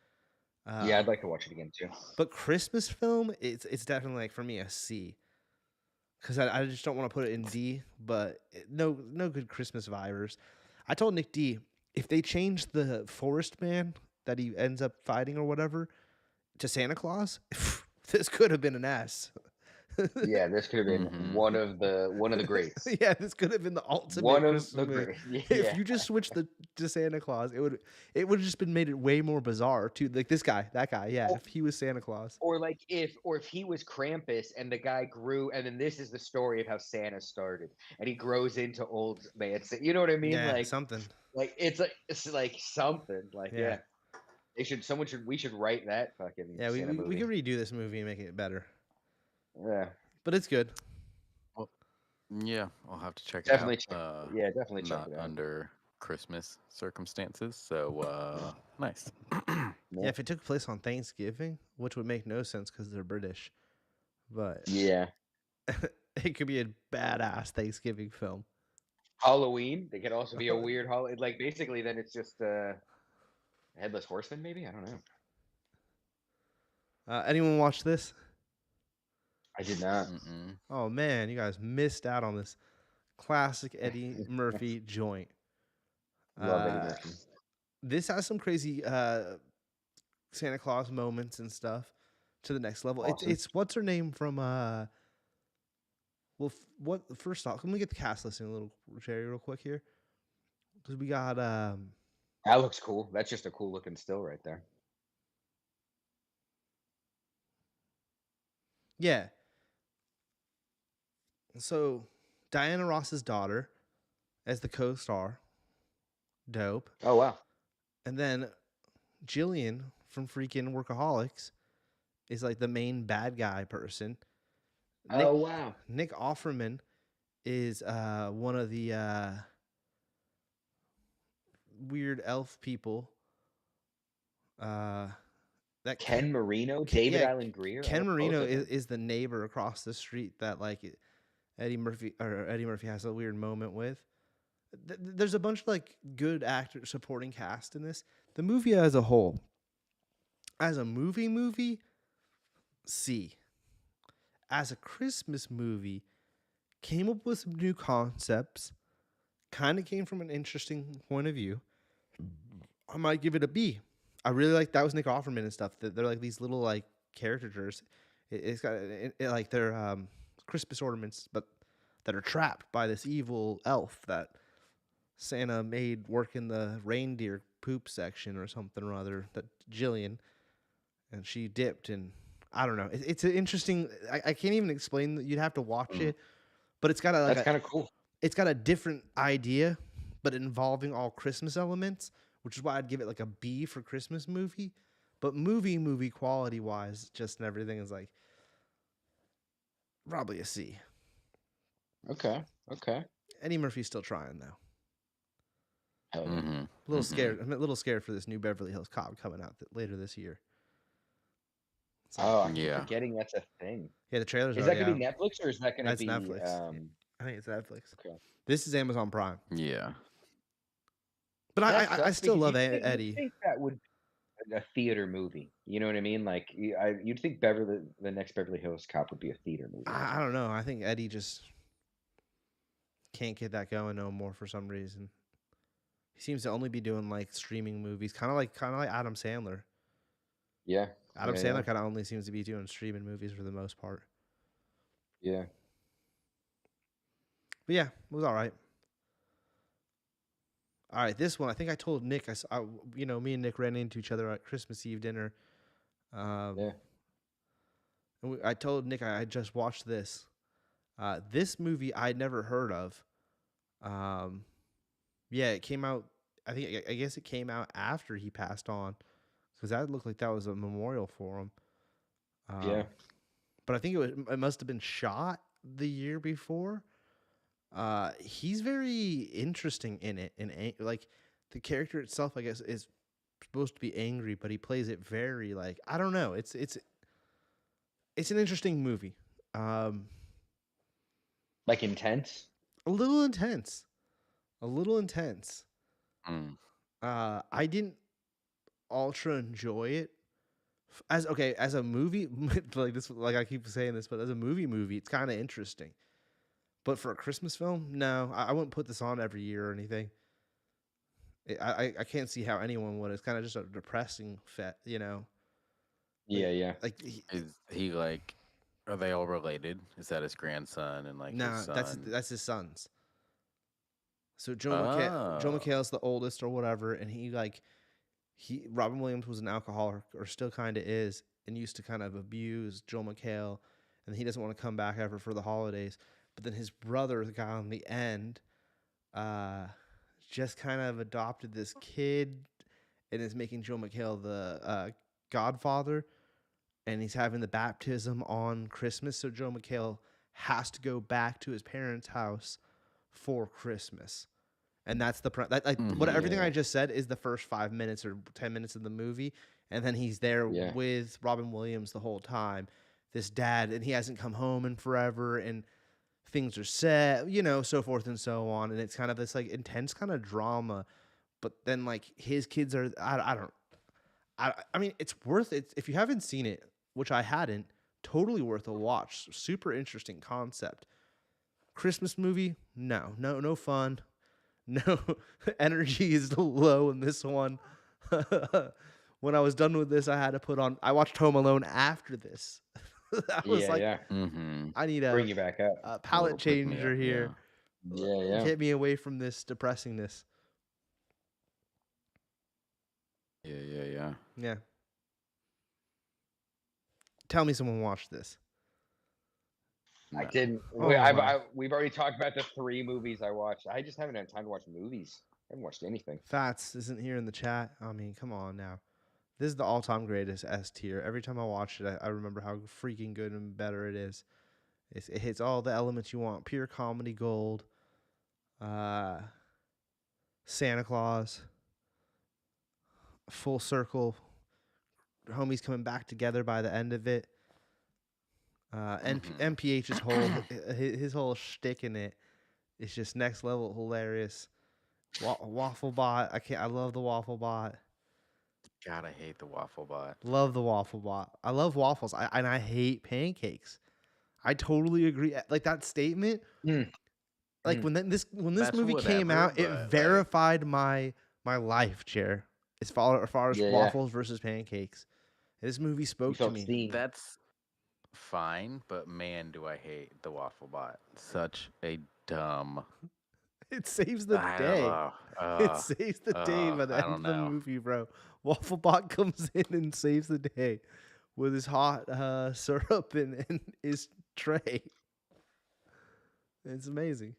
Yeah, Uh, I'd like to watch it again too. but Christmas film, it's definitely like for me a C because I just don't want to put it in D. But no good Christmas vibers. I told Nick D if they change the forest man that he ends up fighting or whatever to Santa Claus, this could have been an S. Yeah, this could have been Mhm. one of the greats. Yeah, this could have been the ultimate One of Christmas the movie. greats. If Yeah. you just switched the to Santa Claus, it would have just been made it way more bizarre too. Like this guy, that guy, yeah. Or, If he was Santa Claus, or if he was Krampus and the guy grew, and then this is the story of how Santa started, and he grows into old man. You know what I mean? yeah, something. It's like something like, Yeah, yeah. We should write that fucking yeah. Santa We could movie. redo this movie and make it better, Yeah, but it's good. Well, yeah, I'll have to check it out. definitely check. Yeah, definitely check Not it out. under Christmas circumstances. So nice. Yeah, Yeah, if it took place on Thanksgiving, which would make no sense because they're British, but yeah. it could be a badass Thanksgiving film. Halloween. They could also be a weird Halloween. Like basically, then it's just headless horseman. Maybe I don't know. Anyone watch this? I did not. Mm-mm. Oh man, you guys missed out on this classic Eddie Murphy joint. Love Eddie Uh, Murphy. this has some crazy Santa Claus moments and stuff to the next level. Awesome. It's what's her name from well what first off, let me get the cast listing a little Jerry real quick here because we got That looks cool. That's just a cool looking still right there. yeah. So Diana Ross's daughter as the co-star. Dope. Oh wow. And then Jillian from freaking Workaholics is like the main bad guy person. Nick Oh wow. Nick Offerman is one of the weird elf people. That Ken Marino, David yeah, Allen Greer. Ken Both Marino of them. is the neighbor across the street that like Eddie Murphy has a weird moment with. There's a bunch of like good actor supporting cast in this. The movie as a whole, as a movie, C. As a Christmas movie, came up with some new concepts. Kind of came from an interesting point of view. I might give it a B. I really like that was Nick Offerman and stuff. They're like these little like caricatures. It's got like they're Christmas ornaments, but that are trapped by this evil elf that Santa made work in the reindeer poop section or something or other. That Jillian and she dipped and I don't know. It's an interesting. I can't even explain. You'd have to watch it, but it's got a like That's a kind of cool. it's got a different idea, but involving all Christmas elements, which is why I'd give it like a B for Christmas movie. But movie quality wise, just and everything is like probably a C. Okay. Okay. Eddie Murphy's still trying though. Hell yeah. Mm-hmm. A little scared. I'm a little scared for this new Beverly Hills Cop coming out later this year. So, Oh, I keep Yeah. forgetting that's a thing. yeah, the trailer's Is that already gonna be out. Netflix or is that gonna That's be Netflix. I think it's Netflix. okay. This is Amazon Prime. Yeah. But That I sucks still because love you'd Eddie. think that would be a theater movie. You know what I mean? Like you'd think the next Beverly Hills Cop would be a theater movie. I don't know. I think Eddie just can't get that going no more for some reason. He seems to only be doing like streaming movies, kind of like Adam Sandler. Yeah. Adam Yeah, Sandler kind of only seems to be doing streaming movies for the most part. yeah. But yeah, it was all right. All right, this one I think I told Nick. Me and Nick ran into each other at Christmas Eve dinner. Yeah. And I told Nick I just watched this. This movie I'd never heard of. Yeah, it came out. I guess it came out after he passed on, because that looked like that was a memorial for him. Yeah. But I think it must have been shot the year before. He's very interesting in it, and like the character itself, I guess, is supposed to be angry, but he plays it very like I don't know. It's an interesting movie. Like intense. A little intense. Mm. I didn't ultra enjoy it as a movie. Like this, like I keep saying this, but as a movie, it's kind of interesting. But for a Christmas film, no, I wouldn't put this on every year or anything. I can't see how anyone would. It's kind of just a depressing you know. Yeah, yeah. Like Is he like? Are they all related? Is that his grandson and like nah, his son? that's his son's. So Joe Oh. McHale's the oldest or whatever, and Robin Williams was an alcoholic or still kind of is, and used to kind of abuse Joel McHale, and he doesn't want to come back ever for the holidays. But then his brother, the guy on the end, just kind of adopted this kid and is making Joel McHale the godfather, and he's having the baptism on Christmas. So Joel McHale has to go back to his parents' house for Christmas. And that's what everything Yeah. I just said is the first 5 minutes or 10 minutes of the movie, and then he's there Yeah. with Robin Williams the whole time. This dad, and he hasn't come home in forever, and things are set, so forth and so on. And it's kind of this like intense kind of drama, but then like his kids are I mean it's worth it if you haven't seen it, which I hadn't. Totally worth a watch. Super interesting concept. Christmas movie? No fun. No, energy is low in this one. When I was done with this, I watched Home Alone after this. I was Yeah, like, yeah. Mm-hmm. I need Bring you back up. a palette pick me changer up, here. Yeah, yeah. Get me away from this depressingness. Yeah. Yeah. Tell me someone watched this. I No. didn't. Oh my. We've already talked about the 3 movies I watched. I just haven't had time to watch movies. I haven't watched anything. Fats isn't here in the chat. I mean, come on now. This is the all-time greatest S tier. Every time I watch it, I remember how freaking good and better it is. It hits all the elements you want. Pure comedy gold. Santa Claus. Full circle. Homies coming back together by the end of it. MPH's whole his whole shtick in it is just next level hilarious. Waffle bot. I love the waffle bot. God, I hate the waffle bot. Love the waffle bot. I love waffles. I hate pancakes. I totally agree. Like that statement. Mm. Like when this That's movie came whatever, out, it but, like- verified my life, Chair. As far as Yeah. waffles versus pancakes, this movie You spoke to felt me. seen. That's fine, but man, do I hate the waffle bot. Such a dumb. It saves the I day. don't know. It saves the day by the I end of don't the know. movie, bro. Wafflebot comes in and saves the day with his hot syrup and his tray. It's amazing.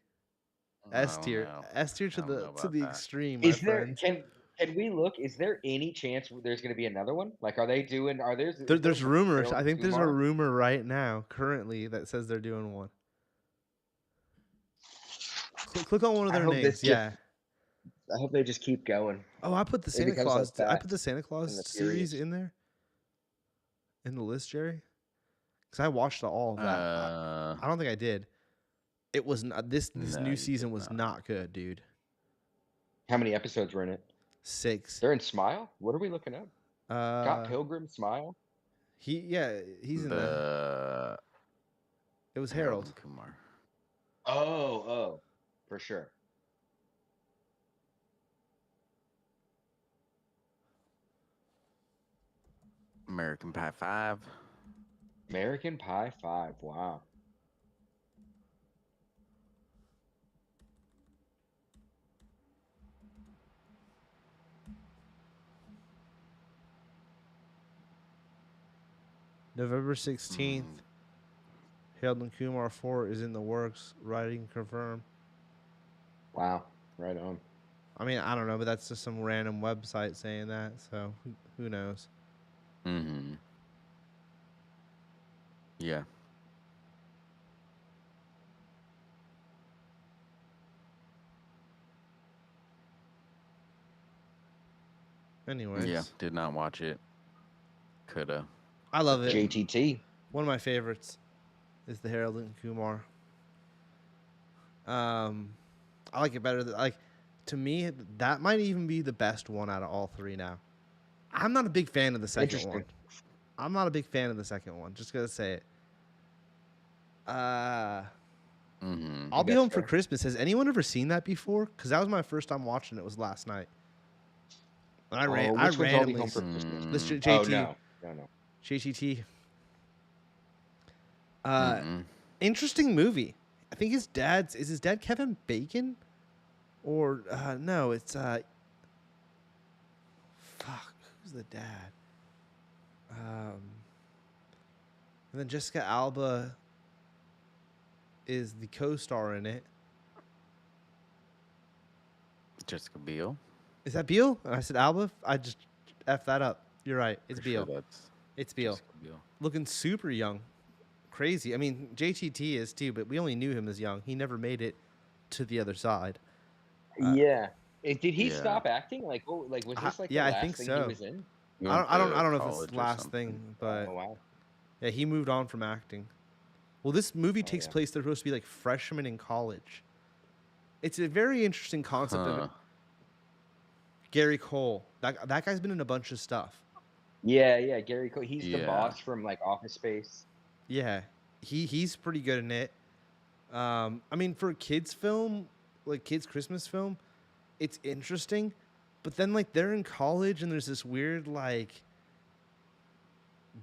S tier, S tier to I don't know the about that. extreme, my Is there friends. can we look? Is there any chance there's going to be another one? Like, are they doing? Are there's is There's there rumors. Harold I think there's a Kumar? rumor right now, currently, that says they're doing one. Click on one of I their hope names. this Yeah. I hope they just keep going. Oh, I put the It Santa becomes like Claus. I Fast put the Santa and Claus the series Furious. in there in the list, Jerry. Because I watched all of that. I don't think I did. It was not this No, new you season did was not. not good, dude. How many episodes were in it? 6. They're in Smile. What are we looking at? Scott Uh, Pilgrim Smile. he's in the. The It was Harold Harold. and Kumar. Oh, for sure. American Pie 5. American Pie 5. Wow. November 16th. Harold and Kumar 4 is in the works. Writing confirmed. Wow. Right on. I mean, I don't know, but that's just some random website saying that. So who knows? Mm-hmm. Yeah. Anyways. Yeah. Did not watch it. Coulda. I love it. JTT. One of my favorites is the Harold and Kumar. I like it better. To me, that might even be the best one out of all 3 now. I'm not a big fan of the second Interesting. one. I'm not a big fan of the second one. Just gonna say it. I'll be That's home for fair. Christmas. Has anyone ever seen that before? Because that was my first time watching it. Was last night. And I Which one's I'll be randomly home for Christmas? this Oh JT no. JTT. Interesting movie. I think his dad Kevin Bacon, or no, it's fuck, who's the dad? And then Jessica Alba is the co-star in it. Jessica Biel. Is that Biel? And I said Alba. I just F that up. You're right. It's Pretty sure Biel. that's It's Biel. Jessica Biel. Looking super young. Crazy. I mean, JTT is too, but we only knew him as young. He never made it to the other side. Yeah. Did he Yeah. stop acting? Like, was this like yeah, the I last think thing so. he was in? He I went don't to know if college it's or last something. thing, but Oh wow. yeah, he moved on from acting. Well, this movie takes yeah. place. They're supposed to be like freshmen in college. It's a very interesting concept of it. Gary Cole. That guy's been in a bunch of stuff. Yeah, Gary Cole. He's the Yeah. boss from like Office Space. Yeah, he's pretty good in it. I mean, for a kids film, like kids Christmas film, it's interesting. But then like they're in college and there's this weird like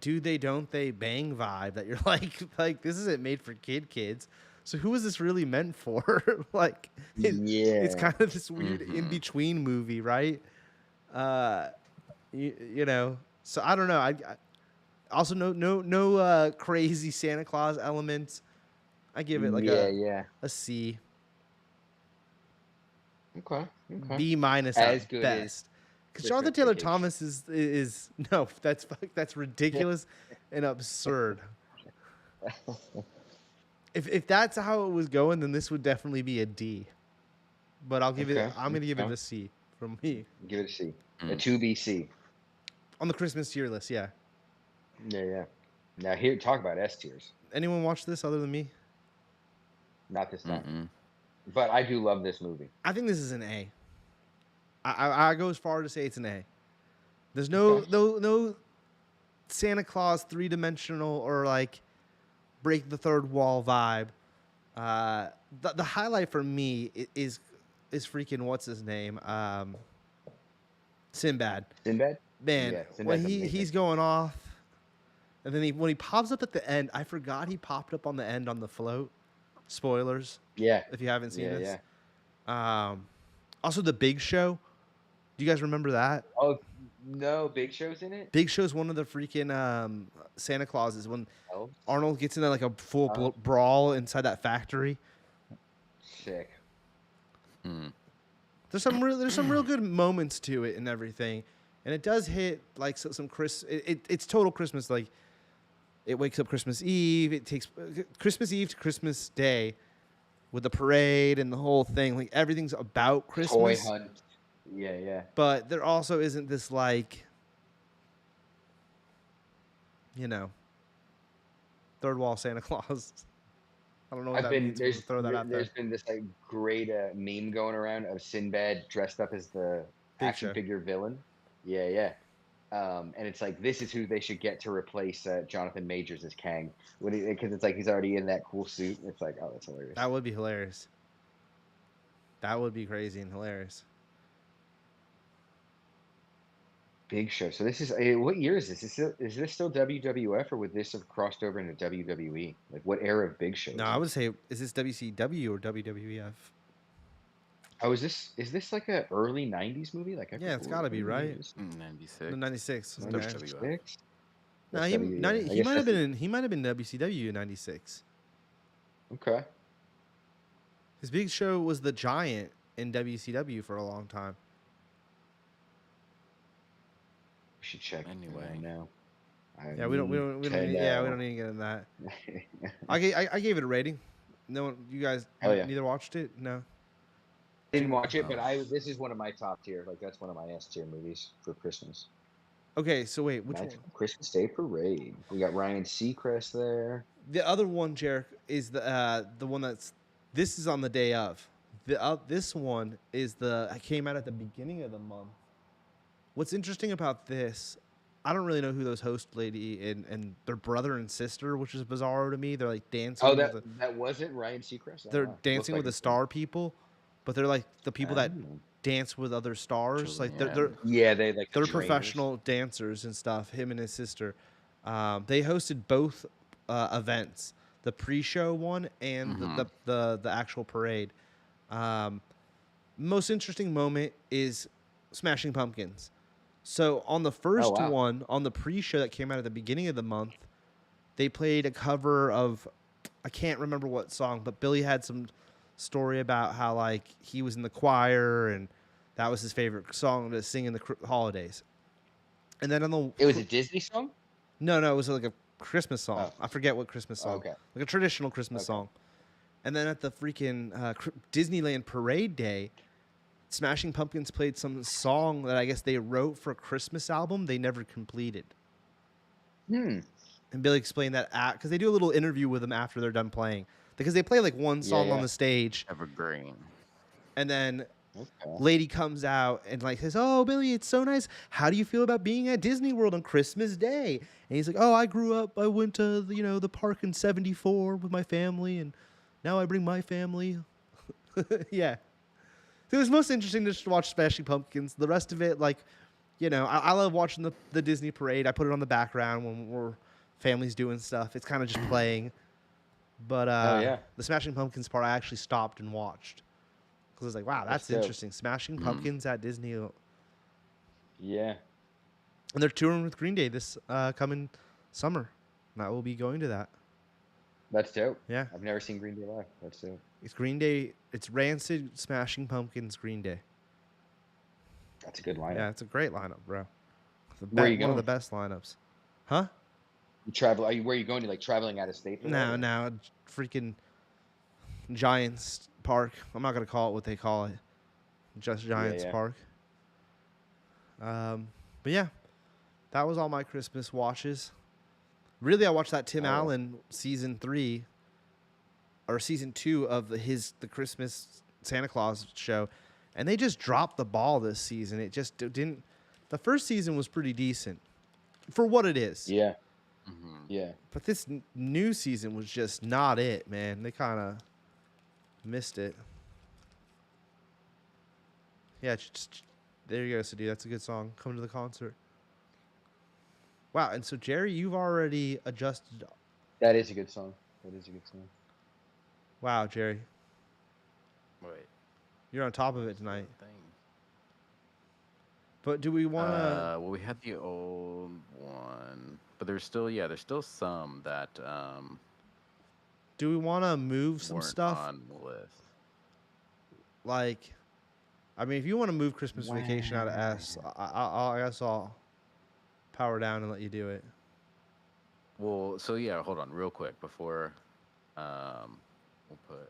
do they don't they bang vibe that you're like this isn't made for kids. So who is this really meant for? Like it's kind of this weird in between movie, right? You know. So I don't know. I also no crazy Santa Claus elements. I give it like Yeah. a C, Okay. B minus As at good as best. Because Jonathan Christmas Taylor Vacation. Thomas is no, that's ridiculous and absurd. If that's how it was going, then this would definitely be a D. But Okay. I'm gonna give it a C from me Give it a C. A Mm. 2BC. on the Christmas tier list. Yeah. Yeah. Now here, talk about S tiers. Anyone watch this other than me? Not this time, Mm-mm. but I do love this movie. I think this is an A. I go as far to say it's an A. There's Okay. no Santa Claus 3-dimensional or like break the third wall vibe. The highlight for me is freaking what's his name? Sinbad. Sinbad. Man, Yeah, when Sinbad's amazing. he's going off, and then when he pops up at the end, I forgot he popped up on the end on the float. Spoilers Yeah. if you haven't seen this. Yeah. Also, the Big Show. Do you guys remember that? Oh no, Big Show's in it. Big Show's one of the freaking Santa Clauses when Oh, Arnold gets into like a full oh, brawl inside that factory. sick. Mm. There's some real good moments to it and everything, and it does hit like some it's total Christmas. Like it wakes up Christmas Eve. It takes Christmas Eve to Christmas Day with the parade and the whole thing. Like everything's about Toy Christmas, hunt. Yeah. but there also isn't this like, you know, third wall Santa Claus. I don't know what I've that been means. But we'll throw that out there. there's been this like great meme going around of Sinbad dressed up as the Big action Show. figure villain. Yeah. And it's like this is who they should get to replace Jonathan Majors as Kang because it's like he's already in that cool suit. It's like, oh, that's hilarious. That would be hilarious. That would be crazy and hilarious. Big Show. So this is what year is this? Is this still WWF or would this have crossed over into WWE? Like what era of Big Show No, is I it? would say, is this WCW or WWF? Oh, is this like a early '90s movie? Like I Yeah, it's forget got to what be, movie right? it is. 96. The 96. Okay. 96? No, That's he, W, 90, yeah. I he guess might have that's been in, he might have been WCW in 96. okay. His Big Show was the Giant in WCW for a long time. We should check Anyway. now. Yeah, we don't need to get in that. I gave it a rating. No one, you guys Hell yeah. neither watched it? No. Didn't watch it, but this is one of my top tier. Like that's one of my S tier movies for Christmas. Okay, so wait, which one? Christmas Day Parade. We got Ryan Seacrest there. The other one, Jarek, is the one this is on the day of. This one is I came out at the beginning of the month. What's interesting about this, I don't really know who those host lady and their brother and sister, which is bizarre to me. They're like dancing. Oh, that wasn't Ryan Seacrest. Oh, they're wow. dancing with the star people, but they're like the people that Oh. dance with other stars. Children, Like yeah. they're They like they're the trainers. professional dancers and stuff. Him and his sister, they hosted both events, the pre-show one and the actual parade. Most interesting moment is Smashing Pumpkins. So on the first wow. one, on the pre-show that came out at the beginning of the month, they played a cover of, I can't remember what song, but Billy had some story about how like he was in the choir and that was his favorite song to sing in the holidays. And then It was a Disney song? No, it was like a Christmas song. Oh. I forget what Christmas song. Okay. Like a traditional Christmas Okay. song. And then at the freaking Disneyland Parade Day, Smashing Pumpkins played some song that I guess they wrote for a Christmas album they never completed. Hmm. And Billy explained that because they do a little interview with them after they're done playing. Because they play like one song on the stage. Evergreen. And then Okay. lady comes out and like says, "Oh, Billy, it's so nice. How do you feel about being at Disney World on Christmas Day?" And he's like, "Oh, I grew up. I went to the park in '74 with my family, and now I bring my family." Yeah, it was most interesting to just watch Smashing Pumpkins. The rest of it, like, I love watching the Disney parade. I put it on the background when we're families doing stuff. It's kind of just playing. But the Smashing Pumpkins part, I actually stopped and watched. Because I was like, wow, that's dope. interesting. Smashing Pumpkins at Disney. Yeah. And they're touring with Green Day this coming summer. And I will be going to that. That's dope. Yeah, I've never seen Green Day live. That's dope. it's Green Day. It's Rancid, Smashing Pumpkins, Green Day. That's a good lineup. Yeah, it's a great lineup, bro. Where are you One of the going? best lineups. Huh? You travel? Where are you going to? Like traveling out of state for that? No, Or? no, freaking Giants Park. I'm not gonna call it what they call it. Just Yeah, Giants yeah. Park. But yeah, that was all my Christmas watches. Really, I watched that Tim Oh, yeah. Allen season 3 or season 2 of the Christmas Santa Claus show, and they just dropped the ball this season. It just didn't. The first season was pretty decent for what it is, Yeah, Hmm. yeah. but this new season was just not it, man. They kind of missed it. Yeah, there you go, Sadie. That's a good song. Come to the concert. Wow, and so Jerry, you've already adjusted. That is a good song. That is a good song. Wow, Jerry, Wait, you're on top of it where's tonight. the thing? But do we want to? Well, we had the old one, but there's still some that Do we want to move some weren't stuff? on the list. Like, I mean, if you want to move Christmas Vacation out of S, Wow. I guess I'll power down and let you do it. Well, so yeah, hold on, real quick before we'll put.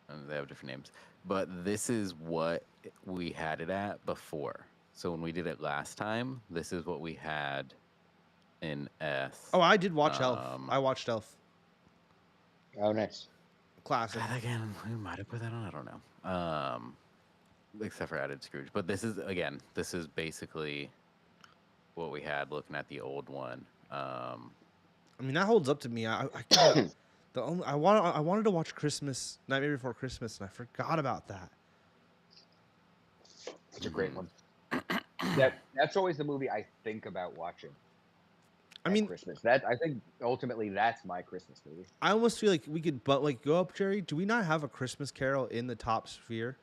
And they have different names, but this is what we had it at before. So when we did it last time, this is what we had in S. Oh, I did watch Elf. Um, I watched Elf. Oh, nice. Classic. Again, we might have put that on. I don't know. Except for added Scrooge, but this is basically what we had looking at the old one. I mean, that holds up to me. I kinda, I wanted to watch Christmas Nightmare Before Christmas, and I forgot about that. It's a great one. That's always the movie I think about watching. I At mean, Christmas. I think ultimately that's my Christmas movie. I almost feel like we could, but like, go up, Jerry. Do we not have a Christmas Carol in the top sphere?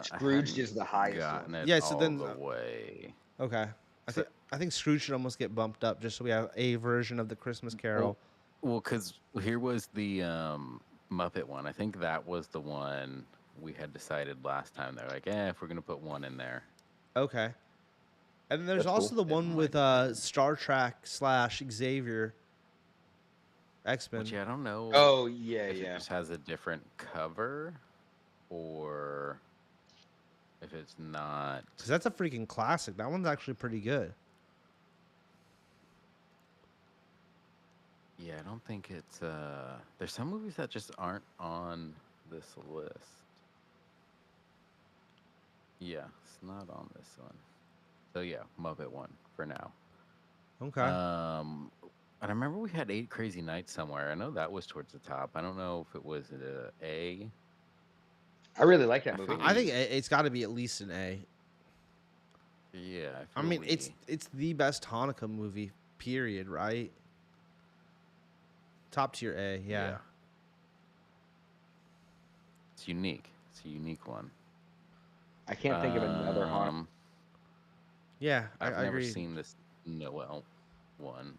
Scrooged is the highest gotten one. it Yeah, so all then, the way. Okay. I think Scrooge should almost get bumped up just so we have a version of the Christmas Carol. Well, because here was the Muppet one. I think that was the one we had decided last time. They're like, if we're gonna put one in there. Okay. And then there's That's also cool. the one with Star Trek / Xavier X-Men. Which I don't know. Oh yeah, if yeah. it just has a different cover, or if it's not. Because that's a freaking classic. That one's actually pretty good. Yeah, I don't think it's. There's some movies that just aren't on this list. Yeah, it's not on this one. So yeah, Muppet one for now. Okay. And I remember we had 8 Crazy Nights somewhere. I know that was towards the top. I don't know if it was A. I really like that movie. I think it's got to be at least an A. Yeah, I mean, it's the best Hanukkah movie, period, right? Top tier A, yeah. It's unique. It's a unique one. I can't think of another Hanukkah. Yeah, I've I never agree. seen this Noel one.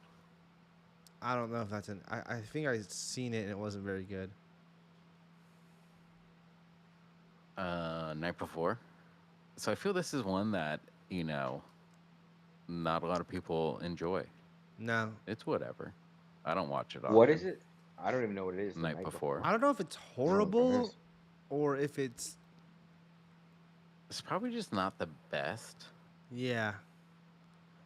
I don't know if that's an. I think I've seen it and it wasn't very good. Night Before. So I feel this is one that, not a lot of people enjoy. No. It's whatever. I don't watch it often. What is it? I don't even know what it is. Night Before. I don't know if it's horrible or if it's. It's probably just not the best. Yeah.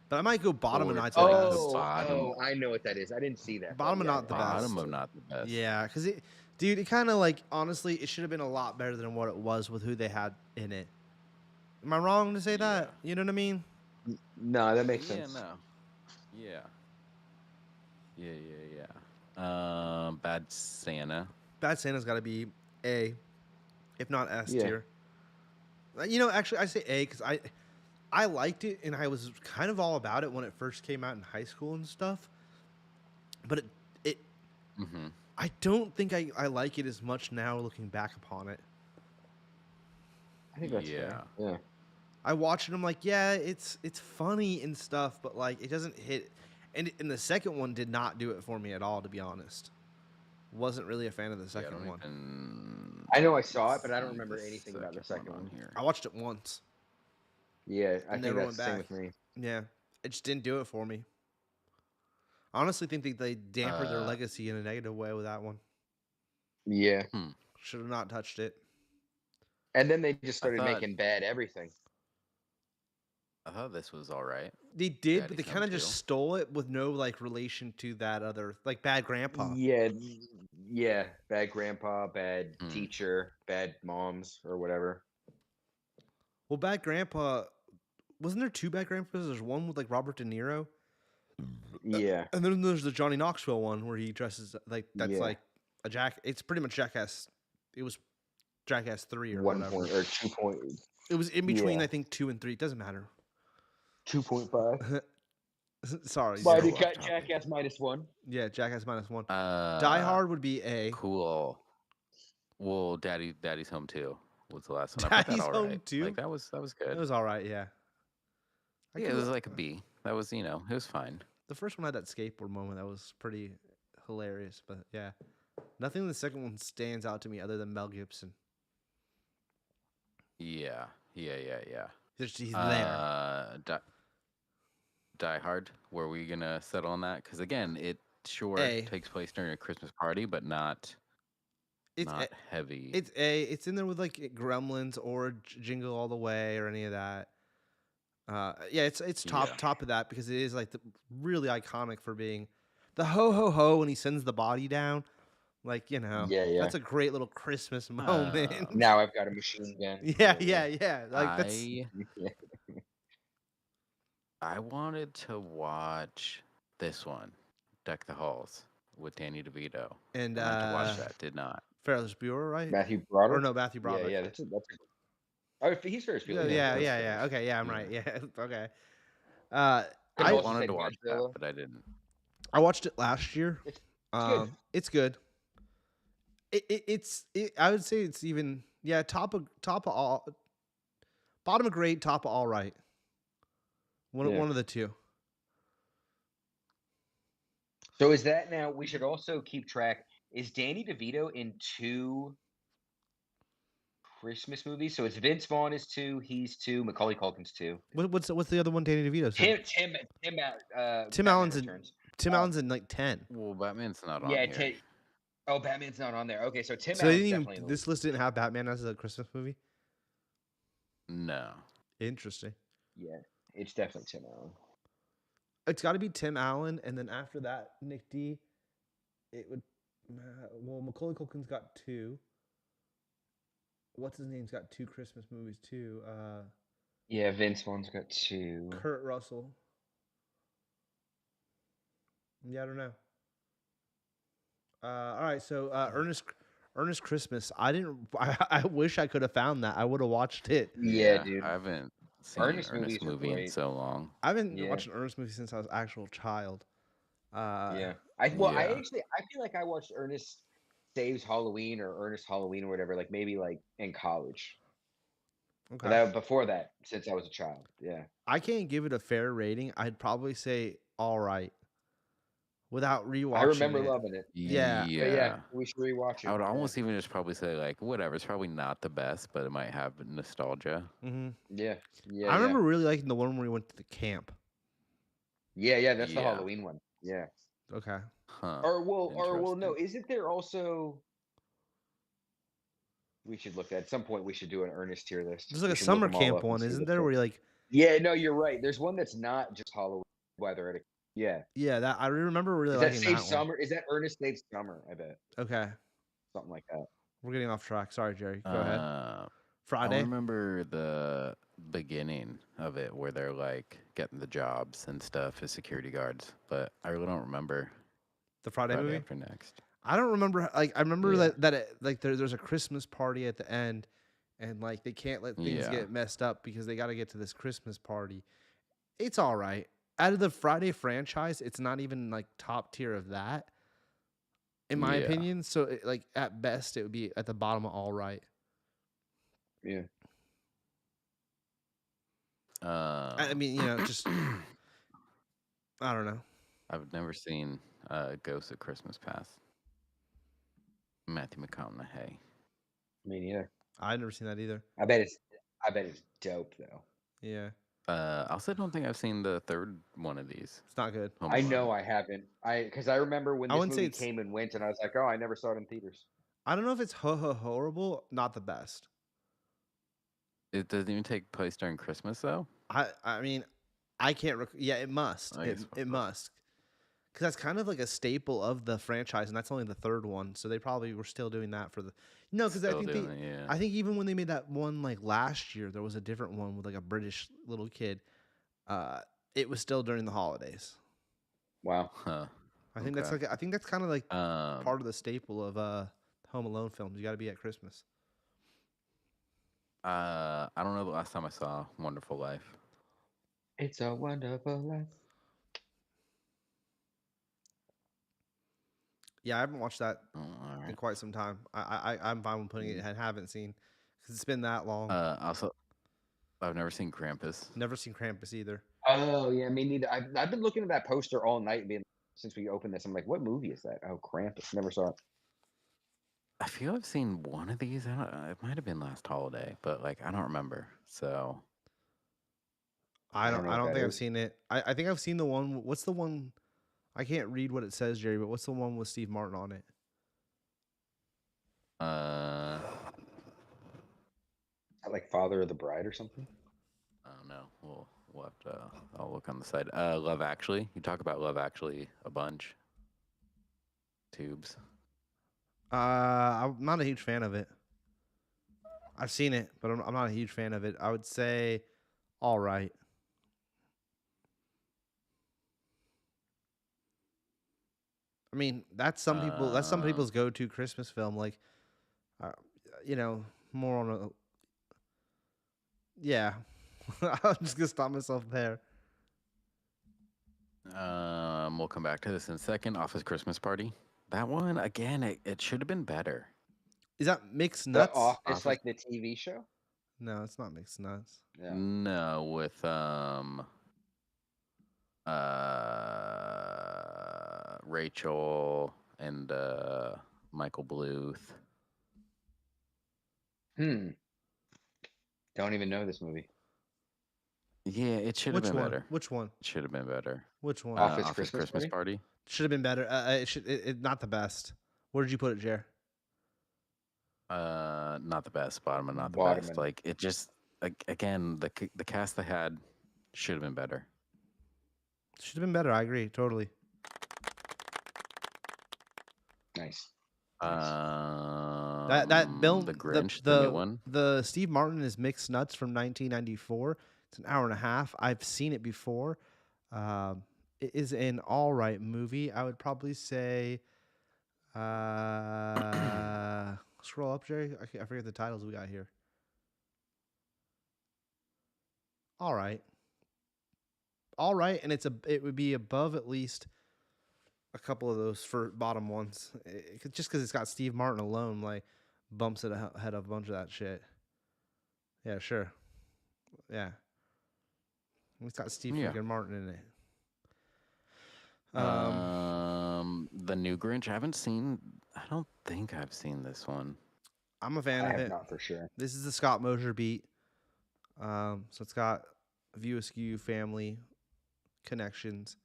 But I might go bottom Or of it's not the like best. the bottom. I know what that is. I didn't see that. Bottom but of yeah, not the best. Bottom of not the best. Yeah, because it kind of like, honestly, it should have been a lot better than what it was with who they had in it. Am I wrong to say that? You know what I mean? No, that makes sense. Yeah, no. Yeah. Bad Santa. Bad Santa's got to be A, if not S Yeah. tier. Actually, I say A because I liked it and I was kind of all about it when it first came out in high school and stuff. But Mm-hmm. I don't think I like it as much now looking back upon it. I think that's fair. I I watch it, I'm like, yeah, it's funny and stuff, but like it doesn't hit. And the second one did not do it for me at all, to be honest. Wasn't really a fan of the Yeah, I second don't one. even I know I saw it, but I don't see the remember anything about the second on one. here. I watched it once Yeah, I and think never that's went the same back. with me. Yeah, it just didn't do it for me. I honestly think they dampened their Uh, legacy in a negative way with that one. Yeah. hmm. Should have not touched it. And then they just I started thought making bad everything. this was all right. They did, but Daddy's they Home kind of 2. just stole it with no like relation to that other like Bad Grandpa. Yeah, yeah. Bad grandpa, bad Hmm. teacher, bad moms, or whatever. Well, Bad Grandpa wasn't there two Bad Grandpas? There's one with like Robert De Niro, Yeah, and then there's the Johnny Knoxville one where he dresses like that's yeah. like a jack. It's pretty much Jackass. It was Jackass 3 or 1 whatever. point or 2 point. It was in between, Yeah, I think, 2 and 3. It doesn't matter. 2.5. Sorry, Why Jerry. did So off got topic. Jackass -1? Yeah, Jackass -1. Die Uh, Hard would be A. cool. Well, Daddy's Home 2 was the last one. I thought that Daddy's all Home right. 2? Like that was It good. was all right, yeah. Yeah, it was like a B. That was it was fine. The first one had that skateboard moment that was pretty hilarious, but yeah. Nothing in the second one stands out to me other than Mel Gibson. Yeah. He's there. Die Hard. Were we gonna settle on that? Because again, it A. takes place during a Christmas party, but not It's not heavy. It's A. It's in there with like Gremlins or Jingle All the Way or any of that. Yeah, it's top of that because it is like really iconic for being the ho ho ho when he sends the body down. Like Yeah, that's a great little Christmas moment. Now I've got a machine gun. yeah. Like that's I wanted to watch this one, Deck the Halls, with Danny DeVito. and I meant to watch that. Did not. Ferris Bueller, right? Matthew Broderick. Or no, Matthew Broderick. Yeah. That's a. Oh, he's Ferris Bueller. Yeah. Okay, yeah, I'm right. Yeah, okay. I I wanted to watch that, but I didn't. I watched it last year. It's good. It's good. I would say it's even top of all, bottom of great, top of all right. One of the two. So is that now? We should also keep track. Is Danny DeVito in 2 Christmas movies? So it's Vince Vaughn is 2, he's 2, Macaulay Culkin's 2. What's the other one? Danny DeVito's in? Tim Allen's Returns. Tim Allen's in like 10. Well, Batman's not on Yeah, here. Batman's not on there. Okay, so Tim So Allen's definitely in the this list didn't have Batman as a Christmas movie. No. Interesting. Yeah, it's definitely Tim Allen. It's got to be Tim Allen, and then after that, Nick D. It would. Well, Macaulay Culkin's got 2. What's his name's got 2 Christmas movies too. Yeah, Vince Vaughn's got 2. Kurt Russell. Yeah, I don't know. All right, so Ernest Christmas. I wish I could have found that. I would have watched it. Yeah, dude. I haven't seen Ernest an Ernest movies are movie in great. so long. I haven't watched an Ernest movie since I was an actual child. I feel like I watched Ernest Saves Halloween or Ernest Halloween or whatever, like maybe like in college. Okay. But before that, since I was a child. Yeah. I can't give it a fair rating. I'd probably say all right. Without rewatching I remember it. loving it. Yeah. But yeah, we should rewatch it. I would almost even just probably say like whatever. It's probably not the best, but it might have nostalgia. Mm-hmm. Yeah. I remember really liking the one where we went to the camp. Yeah, that's the Halloween one. Yeah. Okay. Huh. Or no, isn't there also we should look at some point we should do an Ernest tier list. There's like a summer camp one, isn't there? Where you like Yeah, no, you're right. There's one that's not just Halloween weather at a Yeah, that I remember really liking that. Save Summer? Is that Ernest Saves Summer? I bet. Okay. Something like that. We're getting off track. Sorry, Jerry. Go ahead. Friday. I remember the beginning of it where they're like getting the jobs and stuff as security guards, but I really don't remember the Friday movie after next. I don't remember. Like I remember that there's a Christmas party at the end, and like they can't let things get messed up because they got to get to this Christmas party. It's all right. Out of the Friday franchise, it's not even like top tier of that, in my opinion. So like at best, it would be at the bottom of all right. Yeah. I mean, just I don't know. I've never seen Ghost of Christmas Past. Matthew McConaughey. Me neither. I've never seen that either. I bet it's dope though. Yeah, I also don't think I've seen the third one of these. it's not good. Home I Alone. know I haven't. Because I remember when I this wouldn't say movie it's. came and went, and I was like, oh, I never saw it in theaters. I don't know if it's horrible. Not the best. It doesn't even take place during Christmas though. I mean, I can't. Yeah, it must. I It guess it must. Because that's kind of like a staple of the franchise, and that's only the third one. So they probably were still doing that for the. No, because I Still think doing it, yeah. I think even when they made that one like last year, there was a different one with like a British little kid. It was still during the holidays. Wow. Huh. I think that's Okay. like I think that's kind of like Um, part of the staple of Home Alone films. You got to be at Christmas. I don't know the last time I saw Wonderful Life. It's a wonderful life. Yeah, I haven't watched that Oh, all in right. quite some time. I'm fine with putting it. I haven't seen because it's been that long. Also, I've never seen Krampus. Never seen Krampus either. Oh yeah, me neither. I've been looking at that poster all night, being since we opened this. I'm like, what movie is that? Oh, Krampus. Never saw it. I feel I've seen one of these. It might have been last holiday, but like I don't remember. So I don't know I what don't that think I've is. seen it. I think I've seen the one. What's the one? I can't read what it says, Jerry. But what's the one with Steve Martin on it? Like Father of the Bride or something. I don't know. We'll have to. I'll look on the side. Love Actually. You talk about Love Actually a bunch. Tubes. I'm not a huge fan of it. I've seen it, but I'm not a huge fan of it. I would say, all right. I mean, that's some people. That's some people's go-to Christmas film. Like, uh, more on a. Yeah, I'm just gonna stop myself there. We'll come back to this in a second. Office Christmas Party. That one again. It should have been better. Is that Mixed The Nuts? Office, like the TV show. No, it's not Mixed Nuts. Yeah. No, with Rachel and Michael Bluth. Don't even know this movie. Yeah, it should have Which been one? better. Which one? It should have been better. Which one? Office Office Christmas Christmas Party. Should have been better. It not the best. Where did you put it, Jer? Not the best. Bottom and not the Bottom best. and- Like it just again the cast they had should have been better. Should have been better. I agree totally. Nice. That Bill the Grinch, the new one. The Steve Martin is Mixed Nuts from 1994. It's an hour and a half. I've seen it before. It is an all right movie. I would probably say. Scroll up, Jerry. I forget the titles we got here. All right, and it would be above at least a couple of those for bottom ones. Just because it's got Steve Martin alone, like bumps it ahead of a bunch of that shit. Yeah, sure. Yeah, it's got Steve freaking Martin in it. The new Grinch. I haven't seen. I don't think I've seen this one. I'm a fan I of have it. not for sure. This is the Scott Mosier beat. So it's got View Askew family connections,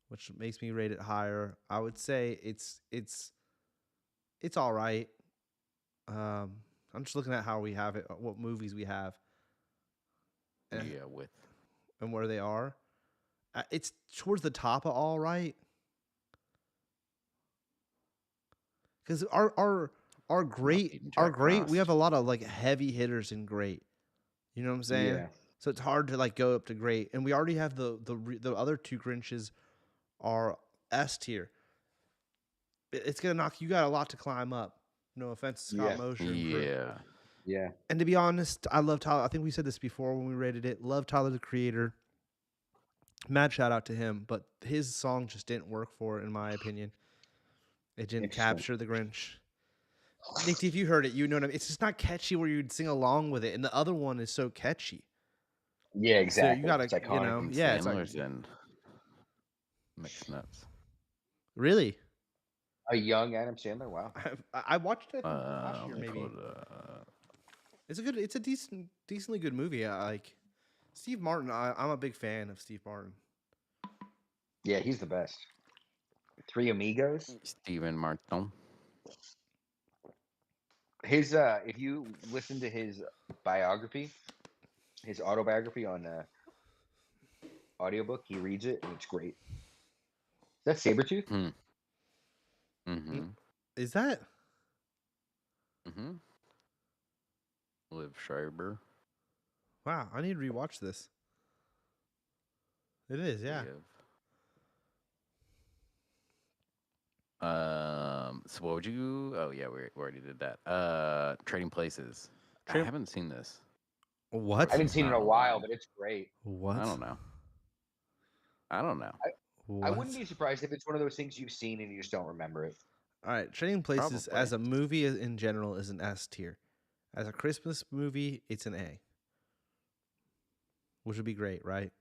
which makes me rate it higher. I would say it's all right. I'm just looking at how we have it, what movies we have, and where they are. It's towards the top of all right. Because our great we have a lot of like heavy hitters in great. You know what I'm saying? Yeah. So it's hard to like go up to great, and we already have the other two Grinches are S tier. It's gonna knock. You got a lot to climb up. No offense, to Scott Mosier. Yeah. Yeah. And to be honest, I love Tyler. I think we said this before when we rated it. Love Tyler the Creator. Mad shout out to him, but his song just didn't work for it, in my opinion. It didn't capture the Grinch. Nick, if you heard it, you know what I mean. It's just not catchy where you'd sing along with it, and the other one is so catchy. Yeah, exactly. So you gotta, it's iconic. yeah, it's like, Mixed nuts. Really? A young Adam Sandler. Wow. I watched it last year, Let me maybe. pull it up. It's a decently good movie. I like Steve Martin. I'm a big fan of Steve Martin. Yeah, he's the best. Three Amigos. Steven Martin. His if you listen to his biography, his autobiography on audiobook, he reads it and it's great. Is that Sabretooth? Mm-hmm. Is that? Mm-hmm. Liv Schreiber. Wow, I need to rewatch this. It is, yeah. So what would you? Oh yeah, we already did that. Trading Places. I haven't seen this. What? I haven't seen it in a while, but it's great. What? I don't know. I wouldn't be surprised if it's one of those things you've seen and you just don't remember it. All right, Trading Places Probably. as a movie in general is an S tier. As a Christmas movie, it's an A. Which would be great, right?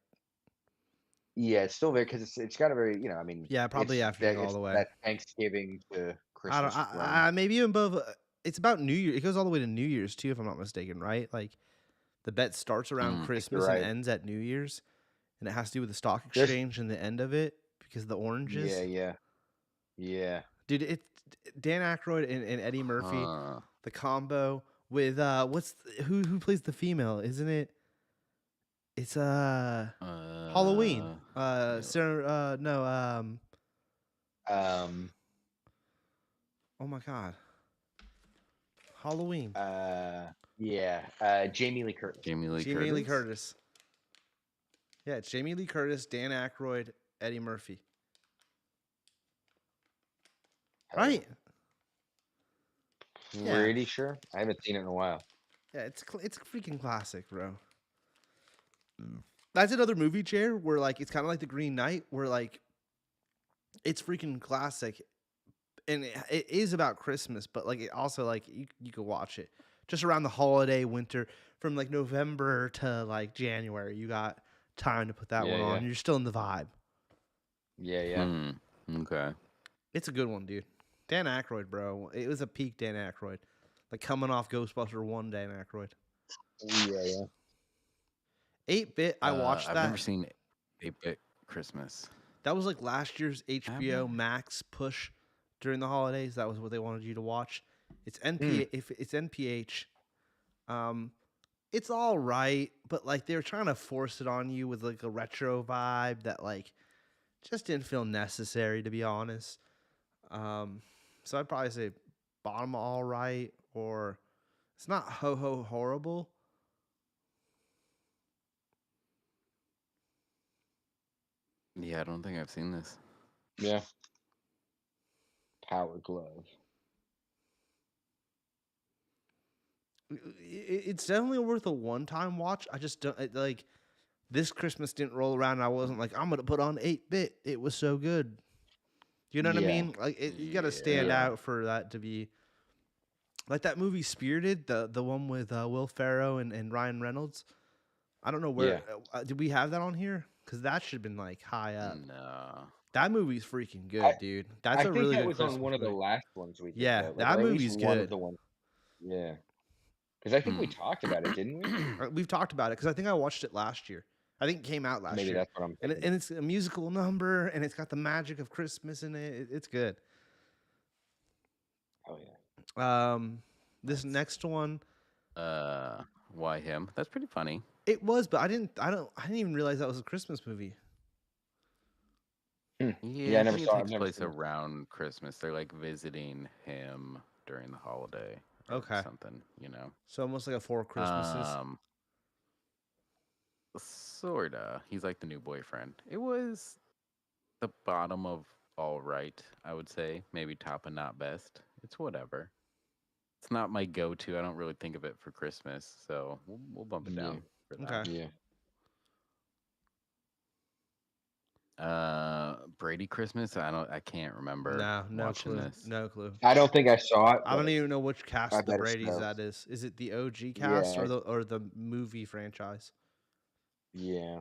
Yeah, it's still there because it's got a very I mean Yeah, probably after all the way. That Thanksgiving to Christmas. Maybe even above. It's about New Year. It goes all the way to New Year's too, if I'm not mistaken, right? Like the bet starts around Christmas and ends at New Year's, and it has to do with the stock exchange and the end of it because of the oranges. Yeah. Dude, it's Dan Aykroyd and Eddie Murphy, the combo with who plays the female? Isn't it? It's Halloween. Sarah. No. Oh my God. Halloween. Jamie Lee Curtis. Jamie Lee Curtis. Yeah, it's Jamie Lee Curtis, Dan Aykroyd, Eddie Murphy. Right. Pretty sure. I haven't seen it in a while. Yeah, it's a freaking classic, bro. That's another movie, Chair, where like it's kind of like The Green Knight, where like it's freaking classic, and it is about Christmas, but like it also like you could watch it just around the holiday winter from like November to like January. You got time to put that one on. You're still in the vibe. Yeah. Okay. It's a good one, dude. Dan Aykroyd, bro. It was a peak Dan Aykroyd. Like coming off Ghostbuster 1 Dan Aykroyd. Yeah. 8-Bit, I watched that. I've never seen 8-Bit Christmas. That was like last year's HBO Max push during the holidays. That was what they wanted you to watch. It's If it's NPH. It's all right, but like they were trying to force it on you with like a retro vibe that like just didn't feel necessary, to be honest. So I'd probably say bottom all right, or it's not ho horrible. Yeah, I don't think I've seen this. Yeah. Power Glove. It's definitely worth a one-time watch. I just don't like this Christmas didn't roll around and I wasn't like, I'm gonna put on 8-Bit. It was so good. You know what I mean? Like you got to stand out for that to be like that movie Spirited, the one with Will Ferrell and Ryan Reynolds. I don't know where did we have that on here? Because that should have been like high up. No. That movie's freaking good, dude. That's a really good. I think that was on one of the last ones we did. Yeah, like, that movie's good. One of the ones. Yeah. Because I think we talked about it, didn't we? We've talked about it because I think I watched it last year. I think it came out last year. Maybe that's what I'm thinking. And it's a musical number, and it's got the magic of Christmas in it. It's good. Oh yeah. This next one. Why him? That's pretty funny. It was, but I didn't even realize that was a Christmas movie. Yeah, I never saw it. It takes place around Christmas. They're like visiting him during the holiday. Okay. Something, So almost like a Four Christmases. Sorta. He's like the new boyfriend. It was the bottom of all right, I would say. Maybe top and not best. It's whatever. It's not my go-to. I don't really think of it for Christmas, so we'll bump it down for that. Okay. Yeah. Brady Christmas. I can't remember. No clue. No clue. I don't think I saw it. I don't even know which cast of the Brady's that is. Is it the OG cast or the movie franchise? Yeah.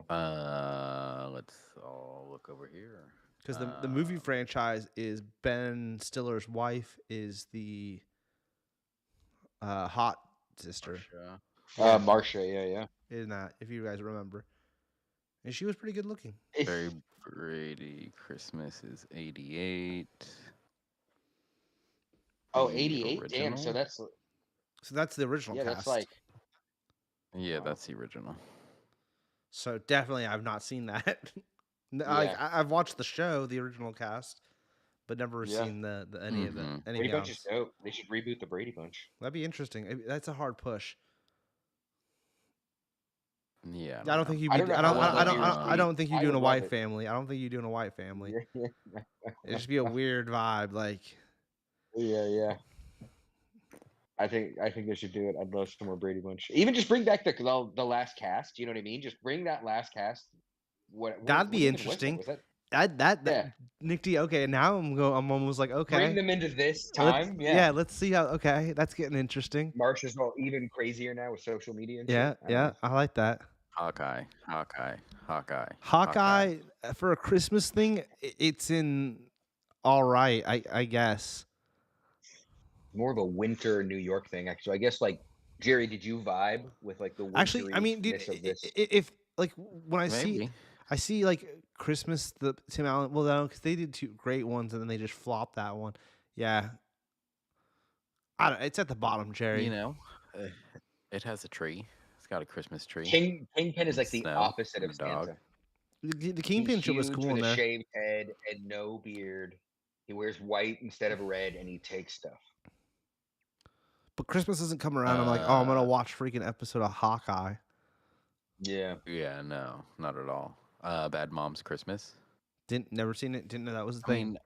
Let's all look over here. because the movie franchise is Ben Stiller's wife is the hot sister. Marsha, yeah. In that, if you guys remember, and she was pretty good looking. Very Brady Christmas is 88. Oh, The 88? Damn, so original? that's the original yeah, cast. that's like Yeah, Wow. that's the original. So definitely, I've not seen that. Yeah. I've watched the show, the original cast, but never Yeah. seen the any of the Mhm. Brady anything Bunch is else. dope. They should reboot the Brady Bunch. That'd be interesting. That's a hard push. Yeah, I don't think you'd I be. don't know I how don't. well I they'll don't. be I don't, I received. don't think you're I doing a would love white it. family. I don't think you're doing a white family. Yeah. It'd just be a weird vibe. Like Yeah. I think they should do it. I'd love some more Brady Bunch. Even just bring back the last cast. You know what I mean? Just bring that last cast. that'd be Even was that? interesting. Was that? That Yeah. Nick D. Okay, now I'm almost like Bring okay. them into this time. Yeah. Let's see how. Okay, that's getting interesting. Marsha's all even crazier now with social media and Yeah, shit. I don't know. I like that. Hawkeye. Hawkeye for a Christmas thing, it's in all right, I guess. More of a winter New York thing, actually. I guess like Jerry, did you vibe with like the Actually, I mean, dude, winteriness of this? if like when Maybe. I see like Christmas, the Tim Allen, well, no, because they did two great ones and then they just flopped that one. Yeah, I don't, it's at the bottom, Jerry. You know, it has a tree. It's got a Christmas tree. Kingpin is and like the snow opposite and of a dog. Santa. The Kingpin He's shit was huge cool with in a there. shaved head and no beard. He wears white instead of red, and he takes stuff. But Christmas doesn't come around. I'm like, oh, I'm gonna Uh, watch freaking episode of Hawkeye. Yeah. Yeah, no, not at all. Bad Moms Christmas. Never seen it. Didn't know that was a I thing. mean,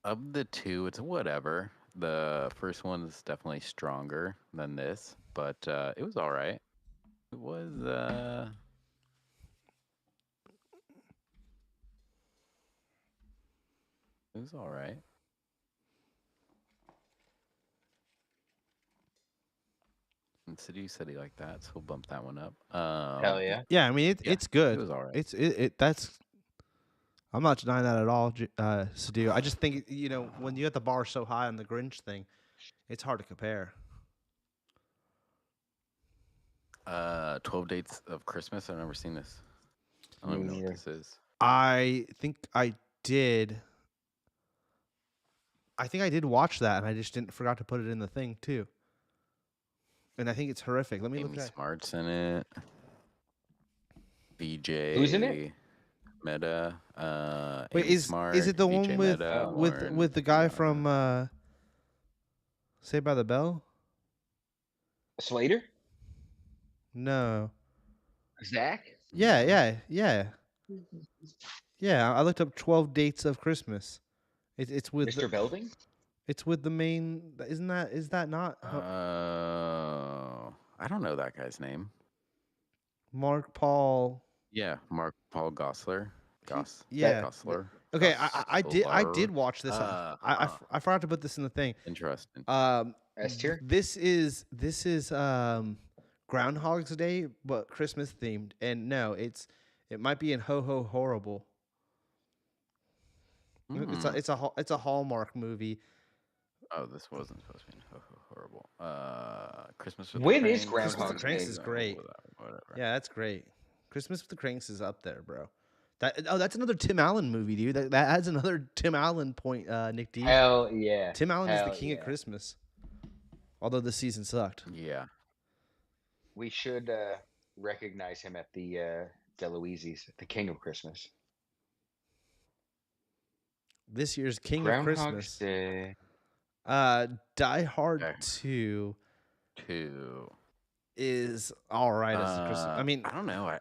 of the two, it's whatever. The first one is definitely stronger than this, but it was all right. It was all right. And City said he liked that, so we'll bump that one up. Hell yeah. Yeah, I mean yeah, it's good. It was all right. It that's. I'm not denying that at all, Sadio. I just think when you get the bar so high on the Grinch thing, it's hard to compare. 12 Dates of Christmas. I've never seen this. I don't even know what this is. I think I did. I think I did watch that, and I just forgot to put it in the thing too. And I think it's horrific. Let me Amy look at. Smart's in it. BJ. Who's in it? Meta. Wait, Amy is Smart, it the BJ one with Meta, with Lauren, with the guy Rihanna. from Saved by the Bell? Slater? No. Zach? Yeah. I looked up 12 Dates of Christmas. It's with Mr. Belding? It's with the main. Is that not I don't know that guy's name. Mark Paul? Yeah, Mark Paul Gossler. Yeah. Gossler. Okay, I did watch this. I forgot to put this in the thing. Interesting. S tier? This is Groundhog's Day, but Christmas themed. And no, it might be in Ho Ho Horrible. It's a Hallmark movie. Oh, this wasn't supposed to be horrible. Christmas with When the is Cranks. Groundhog's Cranks Day? is great. Whatever. Yeah, that's great. Christmas with the Cranks is up there, bro. That's another Tim Allen movie, dude. That adds another Tim Allen point, Nick D. Hell yeah. Tim Allen is the Hell king yeah. of Christmas. Although the season sucked. Yeah. We should recognize him at the Deloise's, the king of Christmas. This year's king of Groundhog's Christmas. Day. Die Hard Okay. 2 2 is all right as a Christmas. I mean, I don't know.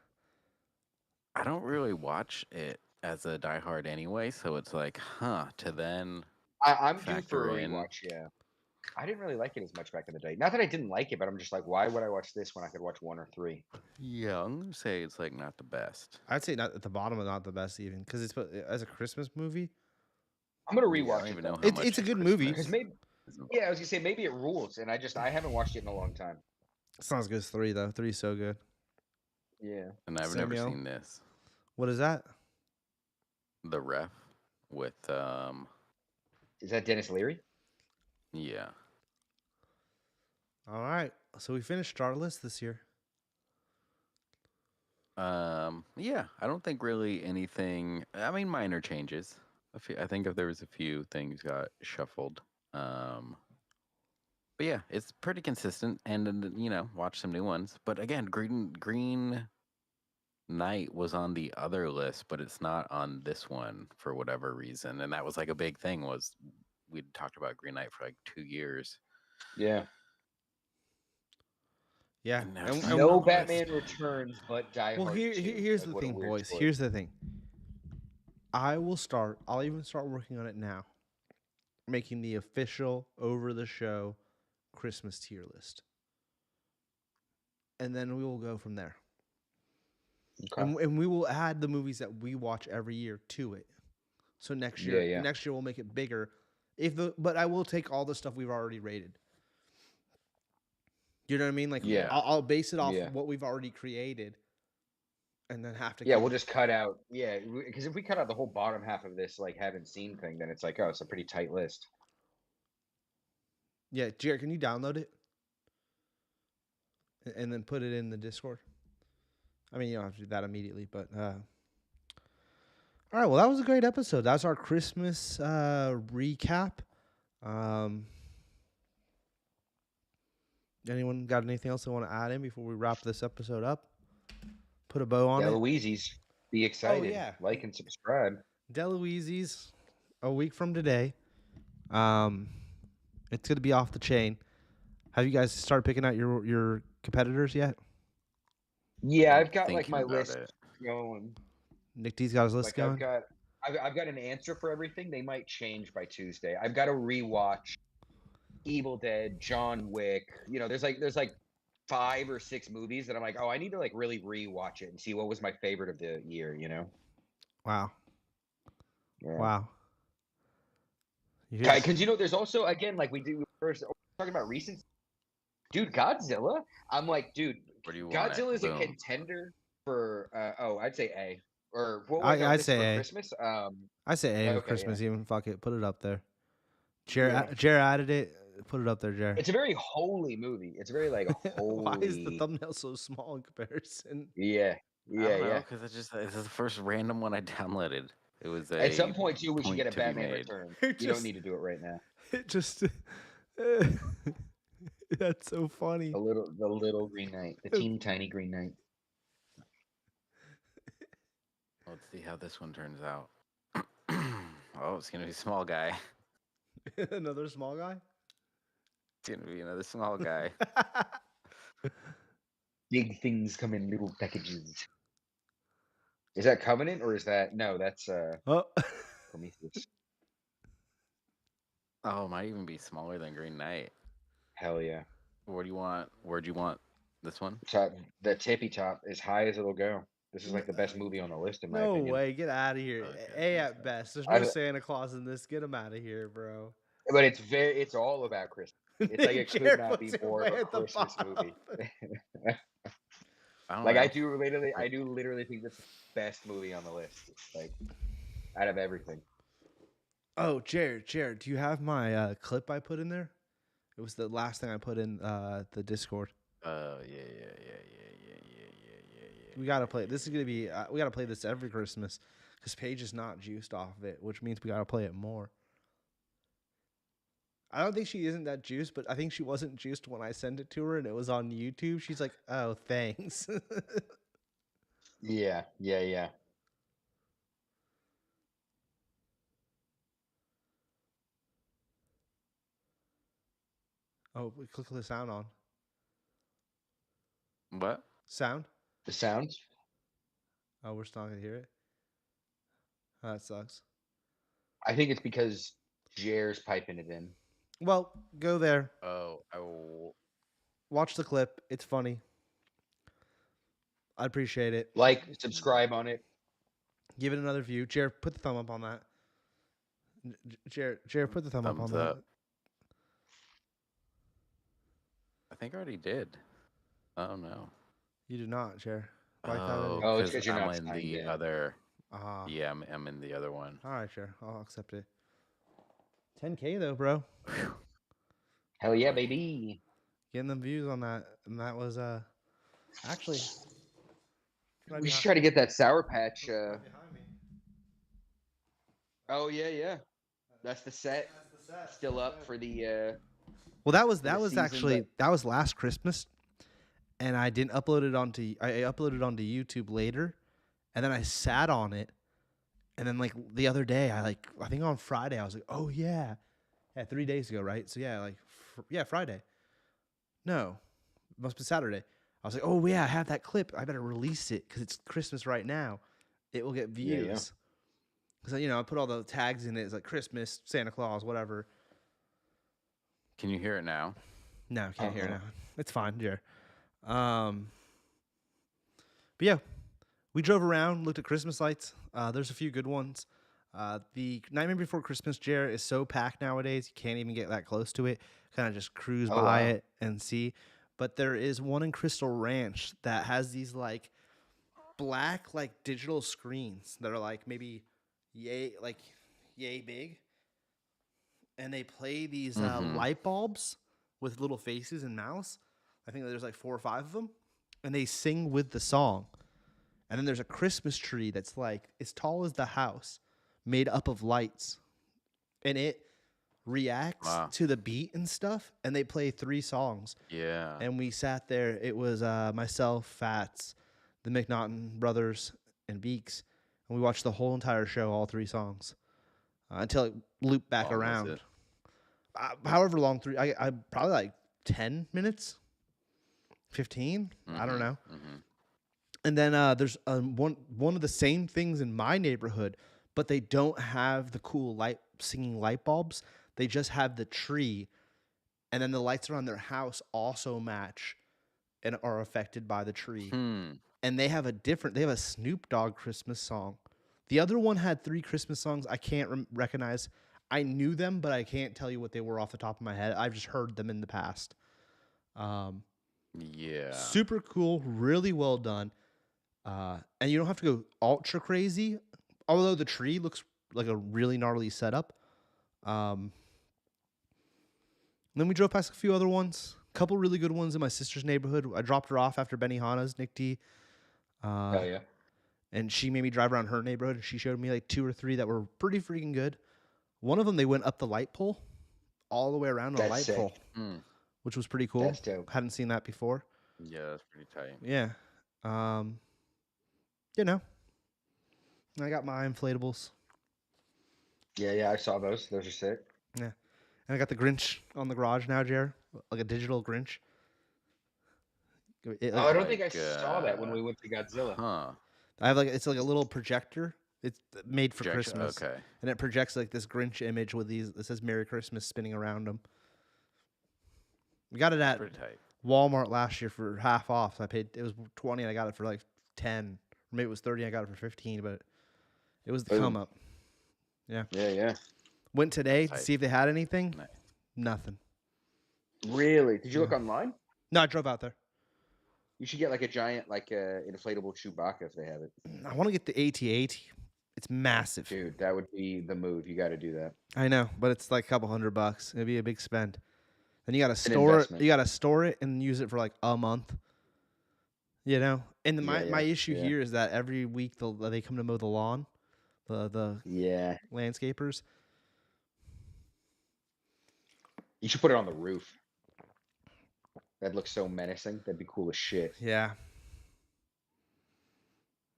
I don't really watch it as a diehard anyway, so it's like, to then I'm due factor for a in. rewatch, yeah. I didn't really like it as much back in the day. Not that I didn't like it, but I'm just like, why would I watch this when I could watch 1 or 3? Yeah, I'm gonna say it's like not the best. I'd say not at the bottom, but not the best even because it's as a Christmas movie. I'm gonna Yeah, I rewatch don't it. even though. know how much It's a good Christmas movie. Because maybe, yeah, I was gonna say maybe it rules, and I haven't watched it in a long time. It's not as good as 3 though. 3 is so good. Yeah. And I've never Samuel? seen this. What is that? The Ref with Is that Dennis Leary? yeah. All right. So we finished our list this year. Yeah, I don't think really anything. I mean, minor changes. I think if there was a few things got shuffled. Um, but yeah, it's pretty consistent, and then, watch some new ones. But again, Green Knight was on the other list, but it's not on this one for whatever reason, and that was like a big thing. Was we'd talked about Green Knight for like 2 years, Yeah. Yeah. and now And, it's not and No on the list. Batman Returns, but Die well, Hard 2. here's Like, the what a thing, weird boys. choice. Here's the thing. I will start. I'll even start working on it now, making the official over the show Christmas tier list, and then we will go from there. Okay. And we will add the movies that we watch every year to it. So Yeah, yeah. next year we'll make it bigger. But I will take all the stuff we've already rated. You know what I mean? Like Yeah. Yeah. I'll base it off Yeah. what we've already created, and then have to. Yeah, keep we'll just cut out. Yeah, because if we cut out the whole bottom half of this, like, haven't seen thing, then it's like, oh, it's a pretty tight list. Yeah, Jared, can you download it and then put it in the Discord? I mean, you don't have to do that immediately, but all right. Well, that was a great episode. That's our Christmas recap. Um, Anyone got anything else they want to add in before we wrap this episode up? Put a bow on it. Deloise's, be excited. yeah. Like and subscribe. Deloise's a week from today. It's gonna be off the chain. Have you guys started picking out your competitors yet? Yeah, I'm I've got like thinking my about list it. going. Nick D's got his list Like going. I've got an answer for everything. They might change by Tuesday. I've got to rewatch Evil Dead, John Wick. There's like 5 or 6 movies that I'm like, oh, I need to like really rewatch it and see what was my favorite of the year. Wow. Yeah. Wow. You hear- Because there's also again like we do first talking about recent. Dude, Godzilla. I'm like, dude, Where do you want it? Godzilla is a Boom. contender for. I'd say A. Or what? I'd No, this is say for A. Christmas. I say A for Okay, Christmas. yeah. Even fuck it, put it up there. Yeah. Jared added it. Put it up there, Jared. It's a very holy movie. It's very like holy. Why is the thumbnail so small in comparison? Yeah, I yeah, don't know, yeah. because it's the first random one I downloaded. It was At some point too, we should point get a to be Batman made. Return. It You just- don't need to do it right now. It just that's so funny. The little Green Knight, the teeny tiny Green Knight. Let's see how this one turns out. Oh, it's gonna be a small guy. Another small guy. It's gonna be another small guy. Big things come in little packages. Is that Covenant or is that no? That's Oh, Prometheus. Oh, it might even be smaller than Green Knight. Hell yeah. Where'd you want this one? Top, the tippy top, as high as it'll go. This is like the best movie on the list, in my no opinion. way! Get out of here. Okay. A at best. There's I no don't- Santa Claus in this. Get him out of here, bro. But it's all about Christmas. It's like it could Jared not be puts it more way of a at the Christmas bottom. movie. I don't Like know. I do literally think this is the best movie on the list. Like out of everything. Oh, Jared, do you have my clip I put in there? It was the last thing I put in the Discord. Yeah. We gotta play. This is gonna be. We gotta play this every Christmas because Paige is not juiced off of it, which means we gotta play it more. I don't think she isn't that juiced, but I think she wasn't juiced when I sent it to her and it was on YouTube. She's like, "Oh, thanks." Yeah. Oh, we click the sound on. What? Sound? The sounds. Oh, we're still not gonna hear it. Oh, that sucks. I think it's because Jer's piping it in. Well, go there. Oh, I will. Watch the clip. It's funny. I'd appreciate it. Like, subscribe on it. Give it another view. Jared, put the thumb up on that. Jared, put the thumb up on Thumbs that. up. I think I already did. Oh no. You did not, Jared. Oh, Oh, it's because 'cause you're I'm not in signed the in. other. Yeah, I'm in the other one. All right, sure. I'll accept it. 10K though, bro. Hell yeah, baby. Getting them views on that, and that was actually right We should behind. try to get that Sour Patch. Right behind me. Oh yeah, yeah. That's the set. That's the set. Still up for the Well, for the that was season, actually but that was last Christmas, and I didn't upload it onto I uploaded onto YouTube later, and then I sat on it, and then like the other day I think on Friday I was like, oh yeah, 3 days ago, right? So yeah, Friday. No, it must be Saturday. I was like, oh yeah, I have that clip. I better release it because it's Christmas right now. It will get Yeah, yeah. views. Because I put all the tags in it. It's like Christmas, Santa Claus, whatever. Can you hear it now? No, can't hear it now. It's fine, Jer. But yeah, we drove around, looked at Christmas lights. There's a few good ones. The Nightmare Before Christmas, Jer, is so packed nowadays. You can't even get that close to it. Kind of just cruise Oh, by wow. it and see. But there is one in Crystal Ranch that has these like black like digital screens that are like maybe yay big, and they play these light bulbs with little faces and mouths. I think there's like 4 or 5 of them, and they sing with the song. And then there's a Christmas tree that's like as tall as the house, made up of lights, and it reacts Wow. to the beat and stuff. And they play 3 songs. Yeah. And we sat there. It was myself, Fats, the McNaughton brothers, and Beaks, and we watched the whole entire show, all 3 songs, until it looped back Long was around. it? However long, I probably like 10 minutes, 15. I don't know. And then there's one of the same things in my neighborhood, but they don't have the cool singing light bulbs. They just have the tree, and then the lights around their house also match and are affected by the tree. And they have a Snoop Dogg Christmas song. The other one had 3 Christmas songs I can't recognize. I knew them, but I can't tell you what they were off the top of my head. I've just heard them in the past. Yeah. Super cool, really well done. And you don't have to go ultra crazy, although the tree looks like a really gnarly setup. Then we drove past a few other ones, a couple really good ones in my sister's neighborhood. I dropped her off after Benihana's, Nick D. Hell yeah. And she made me drive around her neighborhood, and she showed me like 2 or 3 that were pretty freaking good. One of them, they went up the light pole, all the way around the That's light sick. pole, which was pretty cool. That's dope. Hadn't seen that before. Yeah, that's pretty tight. Yeah. I got my inflatables. Yeah, yeah. I saw those. Those are sick. Yeah. And I got the Grinch on the garage now, Jer, like a digital Grinch. I don't think I saw that when we went to Godzilla. Huh. I have it's like a little projector. It's made for Projection, Christmas. okay. And it projects like this Grinch image with it says Merry Christmas spinning around them. We got it at Pretty tight. Walmart last year for half off. So it was 20 and I got it for like 10. Or maybe it was 30 and I got it for 15, but it was the come up. Yeah. Yeah, yeah. Went today to Tight. see if they had anything. Nice. Nothing. Really? Did you look online? No, I drove out there. You should get like a giant, inflatable Chewbacca if they have it. I want to get the AT-AT. It's massive. Dude, that would be the move. You got to do that. I know, but it's like a couple $100. It'd be a big spend. Then you got to store it. investment. You got to store it and use it for like a month. And Yeah, my issue yeah. here is that every week they come to mow the lawn, the Yeah. landscapers. You should put it on the roof. That looks so menacing. That'd be cool as shit. Yeah.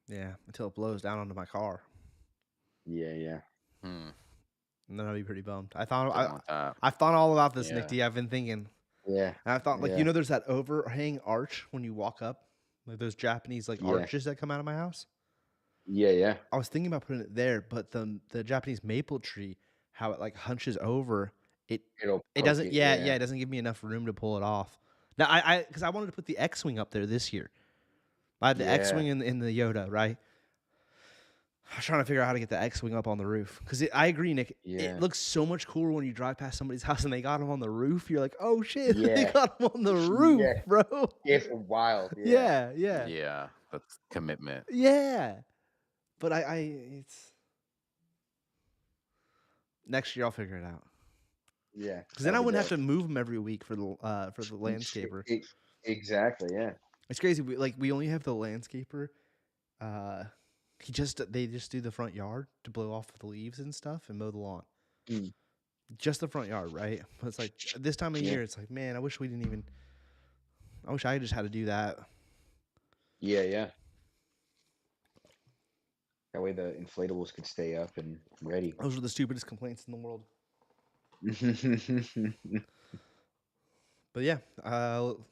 Yeah, until it blows down onto my car, Yeah, yeah. Hmm. and then I'll be pretty bummed. Don't want that. I've thought all about this, Nick Yeah. D. I've been thinking. Yeah. And I thought, Yeah. there's that overhang arch when you walk up, like those Japanese Yeah. arches that come out of my house. Yeah, yeah. I was thinking about putting it there, but the Japanese maple tree, how it like hunches over, it It doesn't. It doesn't give me enough room to pull it off. Now because I wanted to put the X-wing up there this year. I had the X-wing in the Yoda, right? I was trying to figure out how to get the X-wing up on the roof because I agree, Nick. Yeah. It looks so much cooler when you drive past somebody's house and they got him on the roof. You're like, oh shit, they Yeah. got him on the roof, Yeah. bro. It's wild. Yeah. Yeah. Yeah, that's commitment. Yeah. But it's next year I'll figure it out. Yeah, Because then I that'll be wouldn't have dope. to move them every week for the landscaper. Exactly. Yeah. It's crazy. We only have the landscaper. Uh, they just do the front yard to blow off the leaves and stuff and mow the lawn. Mm, Just the front yard, right? But it's like this time of yeah. year, it's like, man, I wish we didn't even. I wish I just had to do that. Yeah. Yeah. That way the inflatables could stay up and ready. Those are the stupidest complaints in the world. But yeah,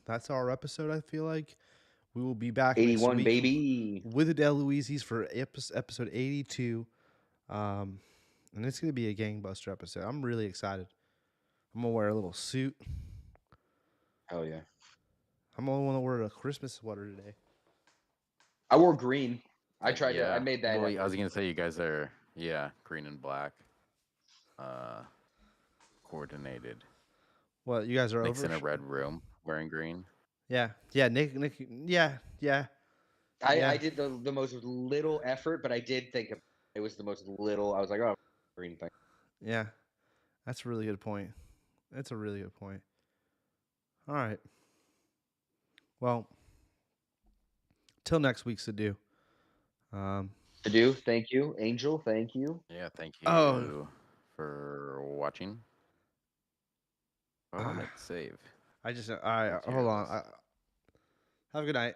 that's our episode. I feel like we will be back next 81 week baby. with the Deluises for episode 82. And it's gonna be a gangbuster episode. I'm really excited. I'm gonna wear a little suit. Hell yeah. I'm the only one to wear a Christmas sweater today. I wore green. I tried to. I Yeah. made that. Well, I effort. was gonna say you guys are green and black, coordinated. What, you guys are Nick's in a over? red room wearing green. Yeah, Nick, yeah. I did the most little effort, but I did think it was the most little. I was like, oh, green thing. Yeah, that's a really good point. That's a really good point. All right. Well, till next week's to do. To do. Thank you, Angel. Thank you. Yeah, thank Oh. you for watching. Oh, Nick, save. I just hold on. Have a good night.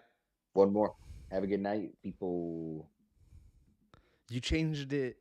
One more. Have a good night, people. You changed it